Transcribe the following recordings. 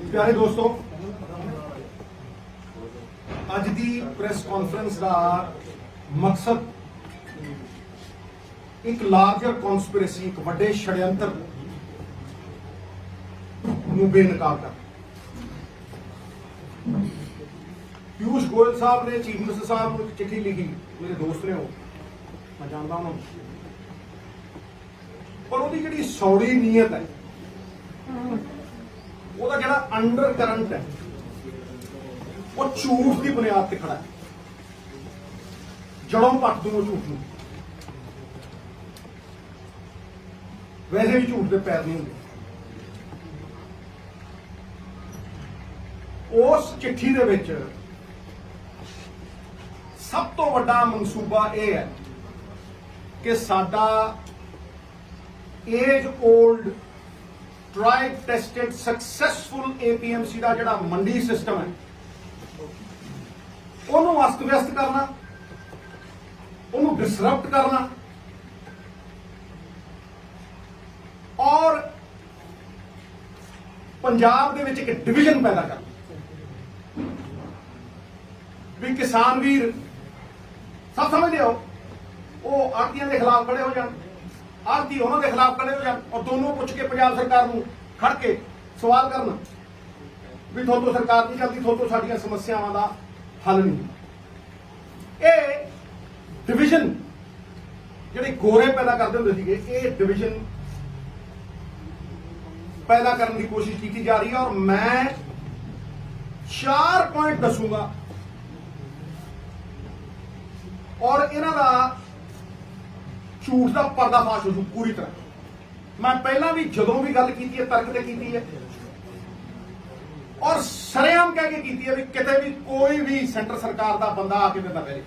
प्यारे दोस्तों, अज की प्रेस कॉन्फ्रेंस का मकसद एक लार्जर कॉन्स्पिरेसी, एक वड्डे षड्यंत्र नूं बेनकाब कर। पीयूष गोयल साहब ने चीफ मिनिस्टर साहब को एक चिट्ठी लिखी, मेरे दोस्त ने, वो मैं जानता उन्होंने, पर वो जिहड़ी सौड़ी नीयत है, वो जिहड़ा अंडर करंट है, वो झूठ की बुनियाद पर खड़ा है। जड़ों पट दूं झूठ नूं, वैसे भी झूठ के पैर नहीं होंगे। उस चिट्ठी दे विच सब तो वड्डा मनसूबा यह है कि साडा age old tried tested successful APMC का जिहड़ा मंडी सिस्टम है, उन्होंने अस्त व्यस्त करना, उन्होंने डिसरप्ट करना और पंजाब दे विच एक डिवीजन पैदा करना भी किसान वीर सब समझते हो, वो आड़तियों के खिलाफ खड़े हो जाए, आड़ती उन्होंने खिलाफ खड़े हो जाए और दोनों पुछ के पंजाब सरकार को खड़ के सवाल करना भी थोतों सरकार नहीं चलती, थोतों साडियां समस्यावां दा हल नहीं। ये डिवीजन जिहड़े गोरे पैदा करते होंदे सीगे, ये डिवीजन पैदा करने की कोशिश की जा रही है। और मैं 4 पॉइंट दसूंगा और इन्हां दा झूठ का पर्दाफाश हो पूरी तरह। मैं पहला भी जदों भी गल की है, तर्क ते की है और सरेआम कह के की है भी किते भी कोई भी सेंटर सरकार का बंदा आके देता पहले,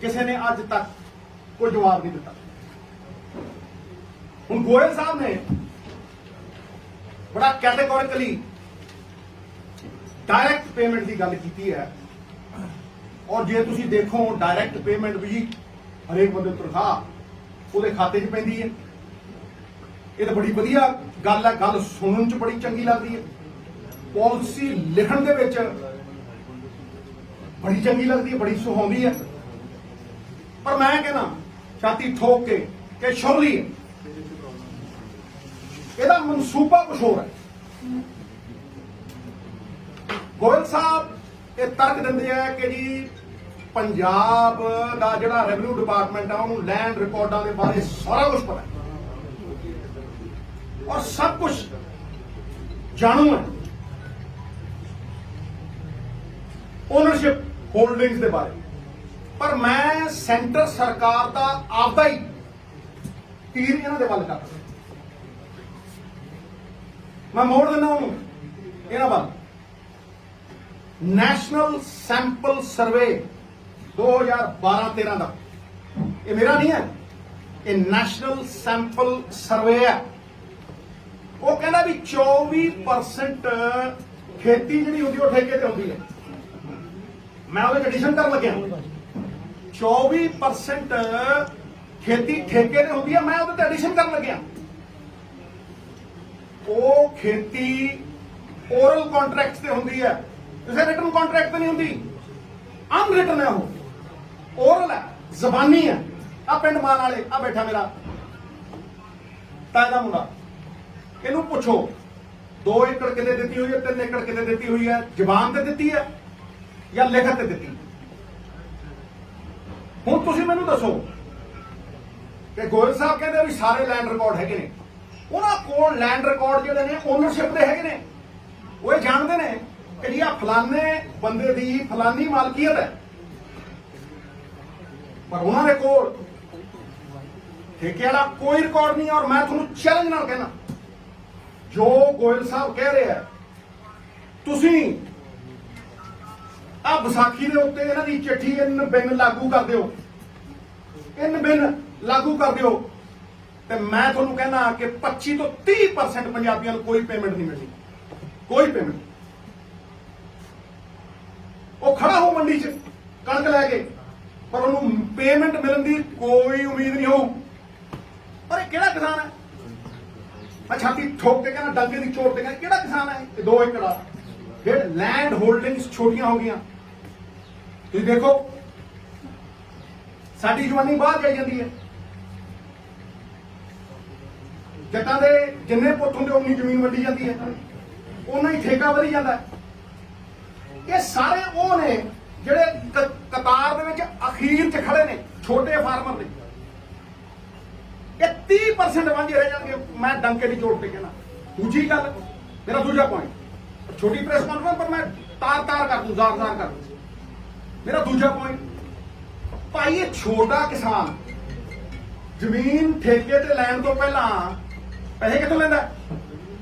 किसी ने अज तक कोई जवाब नहीं दिता। हुण गोयल साहब ने बड़ा कैटेगोरिकली डायरैक्ट पेमेंट की गल की है और जे तुसीं देखो डायरैक्ट पेमेंट भी हरेक बंदे तनख्वाह वो खाते च पैंदी है। ये तो बड़ी वधिया गल है, गल सुनने च बड़ी चंगी लगती है, पॉलिसी लिखण दे विच बड़ी चंगी लगती है, बड़ी सुहावनी है। पर मैं कहना छाती ठोक के शोरली है, ਇਹਦਾ मनसूबा कुछ होर है। गोयल साहब ये तर्क देंदे है कि जी पंजाब का जिहड़ा रेवन्यू डिपार्टमेंट है उन्होंने लैंड रिकॉर्डों के बारे सारा कुछ पता है और सब कुछ जानू है, ओनरशिप होल्डिंग्स के बारे। पर मैं सेंटर सरकार का आपदा ही तीर इन्हां दे वल करदा, मैं मोड़ देना उन्होंने इन्हां वल। नैशनल सैंपल सर्वे 2012-13 का, ये मेरा नहीं है, ये नैशनल सैंपल सर्वे है। वो कहना भी 24% खेती जी होती है ठेके ते होती है। मैं वो एडिशन कर लग्या, 24% खेती ठेके ते होती है, मैं वो एडिशन कर लग्या। वो खेती ओरल कॉन्ट्रैक्ट से होती है, किसी रिटन कॉन्ट्रैक्ट नहीं होती, अनरिटन है, वो ओरल है, जबानी है। आ पिंड मान वाले आ बैठा मेरा ताए दा मुंडा, इनू पुछो 2 एकड़ कितने दी हुई है, 3 एकड़ कितने दी हुई है, जबान ते दी है या लिखत ते दी। हुण तुसीं मैनूं दसो कि गोयल साहब कहते भी सारे लैंड रिकॉर्ड हैगे ने, उन्हां कोल लैंड रिकॉर्ड जिहड़े ने ओनरशिप दे हैगे ने, वो जानते ने कि जी आ फलाने बंदे दी फलानी मालकीयत है, पर उन्होंने कोल ठेके वाला कोई रिकॉर्ड नहीं है। और मैं तुहानूं चैलेंज नाल कहना, जो गोयल साहब कह रहे हैं, तुसीं आ विसाखी दे उत्ते इन्हां दी चिट्ठी इन बिन लागू कर दिओ, इन बिन लागू कर दिओ, ते मैं तुहानूं कहना कि 25 तो 30% पंजाबियों को कोई पेमेंट नहीं मिलनी, कोई पेमेंट। वो खड़ा हो मंडी च कणक लैके, पर उन्होंने पेमेंट मिलने की कोई उम्मीद नहीं हो। पर किहड़ा किसान है, मैं छाती ठोक के कहना डंके की चोट ते कहना किहड़ा किसान है ये 2 एकड़ आ। फिर लैंड होल्डिंग्स छोटियां हो गई। तुसीं देखो साडी जवानी बाहर जाई जाती है। जट्टां दे जिन्ने पुत्त हुंदे उन्नी जमीन वंडी जाती है, उन्ना ही ठेका वधी जाता है। ये सारे वो ने ਜਿਹੜੇ कतार ਦੇ ਵਿੱਚ ਅਖੀਰ 'ਚ ਖੜੇ ਨੇ ਛੋਟੇ ਫਾਰਮਰ ਨੇ। ਇਹ 30% ਵਾਂਝੇ ਰਹਿ ਜਾਣਗੇ। ਮੈਂ ਡੰਕੇ ਦੀ ਚੋਟ ਤੇ ਕਹਿਣਾ। ਦੂਜੀ ਗੱਲ, ਮੇਰਾ ਦੂਜਾ ਪੁਆਇੰਟ, ਛੋਟੀ ਪ੍ਰੈਸ ਕਾਨਫਰੰਸ ਪਰ ਮੈਂ ਤਾਰ ਕਰ ਦੂੰ, ਜ਼ਾਰ ਕਰ ਦੂੰ। ਮੇਰਾ ਦੂਜਾ ਪੁਆਇੰਟ, ਭਾਈ ਇਹ ਛੋਟਾ ਕਿਸਾਨ ਜ਼ਮੀਨ ਠੇਕੇ ਤੇ ਲੈਣ ਤੋਂ ਪਹਿਲਾਂ ਪੈਸੇ ਕਿੱਥੋਂ ਲੈਂਦਾ?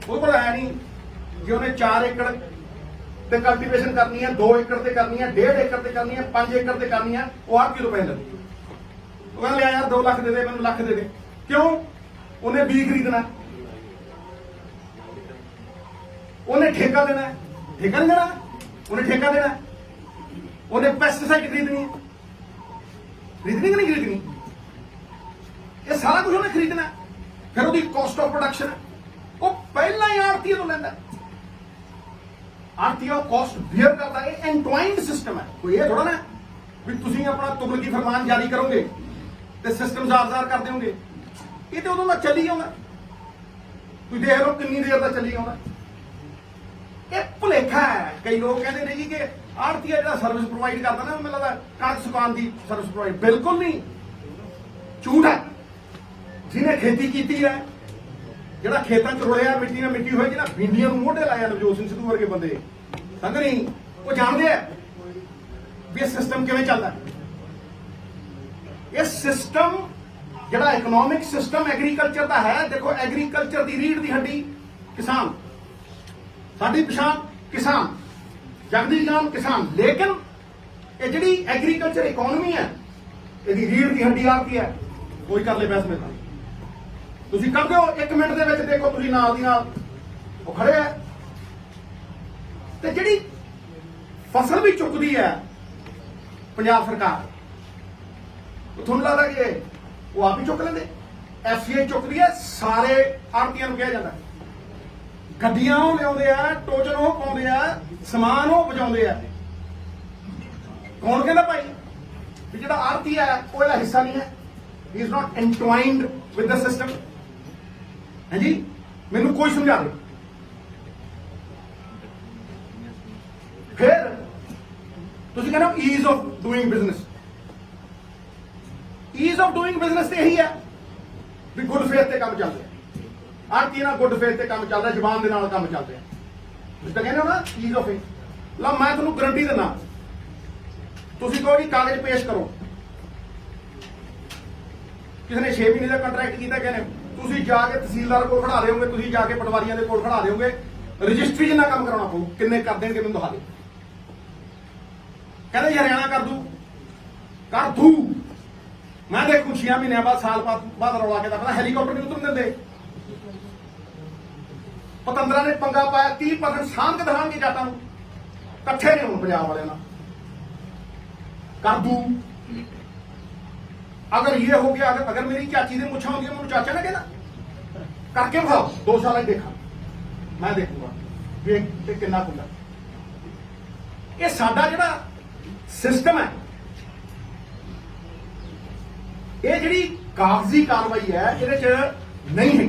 ਉਹ ਕੋਲ ਹੈ ਨਹੀਂ ਕਿ ਉਹਨੇ 4 ਏਕੜ ਤੇ ਕਲਟੀਵੇਸ਼ਨ ਕਰਨੀ ਹੈ, 2 ਏਕੜ ਤੇ ਕਰਨੀ ਹੈ, 1.5 ਏਕੜ ਤੇ ਕਰਨੀ ਹੈ, 5 ਏਕੜ ਤੇ ਕਰਨੀ ਹੈ। ਉਹ 8 ਕਿਲੋ ਪੈਸੇ ਲੈਂਦੇ। ਉਹ ਕਹਿੰਦਾ ਲਿਆ ਯਾਰ 2 ਲੱਖ ਦੇ ਦੇ, ਮੈਨੂੰ ਲੱਖ ਦੇ ਦੇ। ਕਿਉਂ? ਉਹਨੇ ਬੀਜ ਖਰੀਦਣਾ, ਉਹਨੇ ਠੇਕਾ ਦੇਣਾ। ਠੇਕਾ ਨਹੀਂ ਦੇਣਾ, ਉਹਨੇ ਠੇਕਾ ਦੇਣਾ। ਉਹਨੇ ਪੈਸਟੀਸਾਈਡ ਖਰੀਦਣੀ ਹੈ, ਖਰੀਦਣੀ ਕਿ ਨਹੀਂ ਖਰੀਦਣੀ? ਇਹ ਸਾਰਾ ਕੁਝ ਉਹਨੇ ਖਰੀਦਣਾ। ਫਿਰ ਉਹਦੀ ਕਾਸਟ ਆਫ ਪ੍ਰੋਡਕਸ਼ਨ ਉਹ ਪਹਿਲਾਂ ਹੀ ਆੜਤੀਏ ਤੋਂ ਲੈਂਦਾ। आरटीओ कॉस्ट बियर करता है। एंटवाइंड सिस्टम है। कोई ये थोड़ा ना भी तुसीं अपना तुगलकी फरमान जारी करोगे तो सिस्टम जार कर दोगे। ये तो उदों दा चली आउंदा। तुसीं देख लो कितनी देर दा चली आउंदा। ये भुलेखा है। कई लोग कहते हैं जी कि आड़तीआ जिहड़ा सर्विस प्रोवाइड करता ना, मैनूं लगदा कणक सुकाउण दी सर्विस प्रोवाइड, बिल्कुल नहीं, झूठ है। जिन्हें खेती की है, ਜਿਹੜਾ ਖੇਤਾਂ 'ਚ ਰੁਲਿਆ ਮਿੱਟੀ ਨਾਲ ਮਿੱਟੀ ਹੋਈ, ਜਿਹੜਾ ਭਿੰਡੀਆਂ ਨੂੰ ਮੋਢੇ ਲਾਇਆ ਨਵਜੋਤ ਸਿੰਘ ਸਿੱਧੂ ਵਰਗੇ ਬੰਦੇ ਸੰਗ ਨਹੀਂ, ਉਹ ਜਾਣਦੇ ਆ ਵੀ ਇਹ ਸਿਸਟਮ ਕਿਵੇਂ ਚੱਲਦਾ। ਇਹ ਸਿਸਟਮ ਜਿਹੜਾ ਇਕਨੋਮਿਕ ਸਿਸਟਮ ਐਗਰੀਕਲਚਰ ਦਾ ਹੈ, ਦੇਖੋ ਐਗਰੀਕਲਚਰ ਦੀ ਰੀੜ ਦੀ ਹੱਡੀ ਕਿਸਾਨ, ਸਾਡੀ ਪਛਾਣ ਕਿਸਾਨ, ਜਗਦੀ ਜਾਨ ਕਿਸਾਨ। ਲੇਕਿਨ ਇਹ ਜਿਹੜੀ ਐਗਰੀਕਲਚਰ ਇਕਨੋਮੀ ਹੈ, ਇਹਦੀ ਰੀੜ ਦੀ ਹੱਡੀ ਆਪ ਕੀ ਹੈ? ਕੋਈ ਕਰ ਲੈ ਬੈਸ ਮੇਰਾ। ਤੁਸੀਂ ਕਰ ਦਿਓ 1 ਮਿੰਟ ਦੇ ਵਿੱਚ, ਦੇਖੋ ਤੁਸੀਂ ਨਾਲ ਦੀ ਨਾਲ ਉਹ ਖੜੇ ਆ। ਤੇ ਜਿਹੜੀ ਫਸਲ ਵੀ ਚੁੱਕਦੀ ਹੈ ਪੰਜਾਬ ਸਰਕਾਰ, ਉਹ ਤੁਹਾਨੂੰ ਲੱਗਦਾ ਕਿ ਉਹ ਆਪ ਹੀ ਚੁੱਕ ਲੈਂਦੇ? ਐਫਸੀਆਈ ਚੁੱਕਦੀ ਹੈ। ਸਾਰੇ ਆੜਤੀਆਂ ਨੂੰ ਕਿਹਾ ਜਾਂਦਾ ਗੱਡੀਆਂ ਉਹ ਲਿਆਉਂਦੇ ਆ, ਟੋਚਨ ਉਹ ਪਾਉਂਦੇ ਆ, ਸਮਾਨ ਉਹ ਪਹੁੰਚਾਉਂਦੇ ਆ। ਕੌਣ ਕਹਿੰਦਾ ਭਾਈ ਵੀ ਜਿਹੜਾ ਆੜਤੀ ਹੈ ਉਹ ਇਹਦਾ ਹਿੱਸਾ ਨਹੀਂ ਹੈ? He is not entwined with the system. है जी, मैनू कोई समझा दे। फिर तुसीं कहना ease of doing business. Ease of doing business तो यही है भी गुड फेथ ते काम चल रहा। आड़ती ना गुड फेथ ते काम चल रहा, जबान दे नाल काम चल रहा। तुसीं तां कहंदे हो ना ईज ऑफ इट। लो मैं तुहानूं गारंटी दिंदा, तुसीं कहो जी कागज पेश करो। किसी ने 6 महीने का कंट्रैक्ट किया, कहने ਤੁਸੀਂ ਜਾ ਕੇ ਤਹਿਸੀਲਦਾਰ ਕੋਲ ਖੜਾ ਦੇਓਗੇ, ਤੁਸੀਂ ਜਾ ਕੇ ਪਟਵਾਰੀਆਂ ਦੇ ਕੋਲ ਖੜਾ ਦੇਓਗੇ, ਰਜਿਸਟਰੀ ਜਿੰਨਾ ਕੰਮ ਕਰਾਉਣਾ ਪਊ। ਕਿੰਨੇ ਕਰ ਦੇਣਗੇ ਮੈਨੂੰ ਦਿਖਾ ਦੇ। ਕਹਿੰਦੇ ਹਰਿਆਣਾ ਕਰ ਦੂ। ਮੈਂ ਦੇਖੂ 6 ਮਹੀਨਿਆਂ ਬਾਅਦ, ਸਾਲ ਬਾਅਦ ਰੌਲਾ ਕੇ ਤਾਂ ਪਤਾ ਹੈਲੀਕਾਪਟਰ ਨਹੀਂ ਉਤਰਨ ਦਿੰਦੇ। ਪਤੰਦਰਾਂ ਨੇ ਪੰਗਾ ਪਾਇਆ, 30% ਸਾਂਭ ਕੇ ਦਿਖਾਉਣਗੇ ਜੱਟਾਂ ਨੂੰ। ਇਕੱਠੇ ਨੇ ਹੁਣ ਪੰਜਾਬ ਵਾਲਿਆਂ ਨਾਲ। ਕਰ ਦੂ। अगर ये हो गया, अगर मेरी चाची ने मुछा होंगी, मैं चाचा ना कहना करके भाव 2 साल देखा, मैं देखूंगा कितना खुला। ये साडा जिहड़ा सिस्टम है, ये जिहड़ी कागजी कार्रवाई है, इहदे च नहीं है।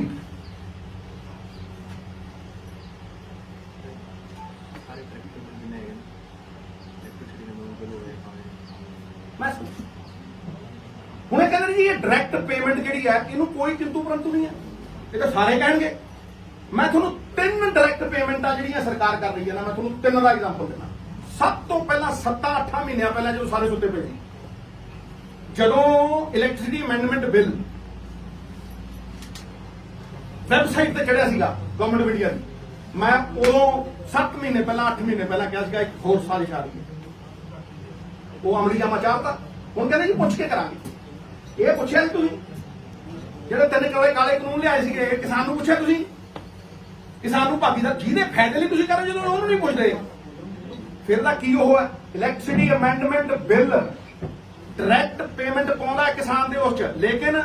मैं ਹੁਣ ਇਹ ਕਹਿੰਦੇ ਜੀ ਇਹ ਡਾਇਰੈਕਟ ਪੇਮੈਂਟ ਜਿਹੜੀ ਹੈ ਇਹਨੂੰ ਕੋਈ ਕਿੰਤੂ ਪਰੰਤੂ ਨਹੀਂ ਹੈ। ਇਹ ਤਾਂ ਸਾਰੇ ਕਹਿਣਗੇ। ਮੈਂ ਤੁਹਾਨੂੰ 3 ਡਾਇਰੈਕਟ ਪੇਮੈਂਟਾਂ ਜਿਹੜੀਆਂ ਸਰਕਾਰ ਕਰ ਰਹੀ ਹੈ ਨਾ, ਮੈਂ ਤੁਹਾਨੂੰ 3 ਦਾ ਐਗਜ਼ਾਮਪਲ ਦੇਣਾ। ਸਭ ਤੋਂ ਪਹਿਲਾਂ 7-8 ਮਹੀਨਿਆਂ ਪਹਿਲਾਂ ਜਦੋਂ ਸਾਰੇ ਸੁੱਤੇ ਪਏ ਸੀ, ਜਦੋਂ ਇਲੈਕਟ੍ਰਿਸਿਟੀ ਅਮੈਂਡਮੈਂਟ ਬਿੱਲ ਵੈਬਸਾਈਟ ਤੇ ਚੜਿਆ ਸੀਗਾ ਗਵਰਨਮੈਂਟ ਮੀਡੀਆ ਦੀ, ਮੈਂ ਉਦੋਂ 7 ਮਹੀਨੇ ਪਹਿਲਾਂ 8 ਮਹੀਨੇ ਪਹਿਲਾਂ ਕਿਹਾ ਸੀਗਾ ਇੱਕ ਹੋਰ ਸਾਜ਼ਿਸ਼ ਆ ਰਹੀ ਹੈ। ਉਹ ਅਮਲੀਜਾਮਾ ਚਾਹਤਾ। ਹੁਣ ਕਹਿੰਦੇ ਜੀ ਪੁੱਛ ਕੇ ਕਰਾਂਗੇ। ਇਹ ਪੁੱਛਿਆ ਸੀ ਤੁਸੀਂ ਜਿਹੜੇ 3 ਕਾਲੇ ਕਾਨੂੰਨ ਲਿਆਏ ਸੀਗੇ, ਕਿਸਾਨ ਨੂੰ ਪੁੱਛਿਆ ਤੁਸੀਂ? ਕਿਸਾਨ ਨੂੰ ਭਾਗੀਦਾਰ ਜਿਹਦੇ ਫਾਇਦੇ ਲਈ ਤੁਸੀਂ ਕਰ ਰਹੇ, ਜਦੋਂ ਉਹਨੂੰ ਨਹੀਂ ਪੁੱਛਦੇ ਫਿਰ ਦਾ ਕੀ ਉਹ ਹੈ? Electricity amendment bill direct payment ਪਾਉਂਦਾ ਕਿਸਾਨ ਦੇ ਉਸ ਚ। ਲੇਕਿਨ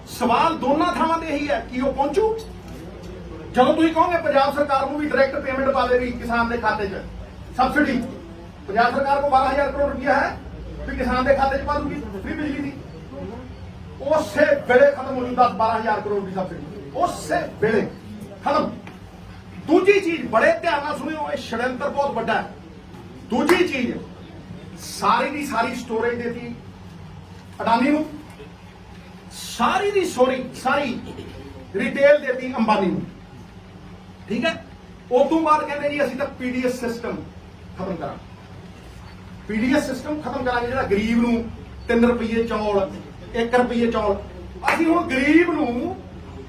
ਸਵਾਲ ਦੋਨਾਂ ਥਾਵਾਂ ਤੇ ਇਹੀ ਹੈ ਕਿ ਉਹ ਪਹੁੰਚੂ। ਜਦੋਂ ਤੁਸੀਂ ਕਹੋਗੇ ਪੰਜਾਬ ਸਰਕਾਰ ਨੂੰ ਵੀ ਡਾਇਰੈਕਟ ਪੇਮੈਂਟ ਪਾ ਦੇਗੀ ਕਿਸਾਨ ਦੇ ਖਾਤੇ 'ਚ ਸਬਸਿਡੀ, ਪੰਜਾਬ ਸਰਕਾਰ ਕੋਲ 12,000 ਕਰੋੜ ਰੁਪਇਆ ਹੈ ਵੀ ਕਿਸਾਨ ਦੇ ਖਾਤੇ 'ਚ ਪਾ ਦੂਗੀ ਫ੍ਰੀ ਬਿਜਲੀ ਦੀ, ਉਸੇ ਵੇਲੇ ਖਤਮ ਹੋ ਜੂ 10-12,000 ਕਰੋੜ ਦੀ ਸਬਸਿਡੀ, ਉਸੇ ਵੇਲੇ ਖਤਮ। ਦੂਜੀ ਚੀਜ਼ ਬੜੇ ਧਿਆਨ ਨਾਲ ਸੁਣਿਓ, ਇਹ ਛੜਯੰਤਰ ਬਹੁਤ ਵੱਡਾ ਹੈ। ਦੂਜੀ ਚੀਜ਼ ਸਾਰੀ ਦੀ ਸਾਰੀ ਸਟੋਰੇਜ ਦੇਤੀ ਅਡਾਨੀ ਨੂੰ, ਸਾਰੀ ਦੀ ਸਾਰੀ ਰਿਟੇਲ ਦੇਤੀ ਅੰਬਾਨੀ ਨੂੰ, ਠੀਕ ਹੈ। ਉਸ ਤੋਂ ਬਾਅਦ ਕਹਿੰਦੇ ਜੀ ਅਸੀਂ ਤਾਂ ਪੀਡੀਐਸ ਸਿਸਟਮ ਖਤਮ ਕਰਾਂਗੇ, ਪੀਡੀਐਸ ਸਿਸਟਮ ਖਤਮ ਕਰਾਂਗੇ, ਜਿਹੜਾ ਗਰੀਬ ਨੂੰ 3 ਰੁਪਏ ਚੌਲ 1 ਰੁਪਏ ਚੌਲ, ਅਸੀਂ ਹੁਣ ਗਰੀਬ ਨੂੰ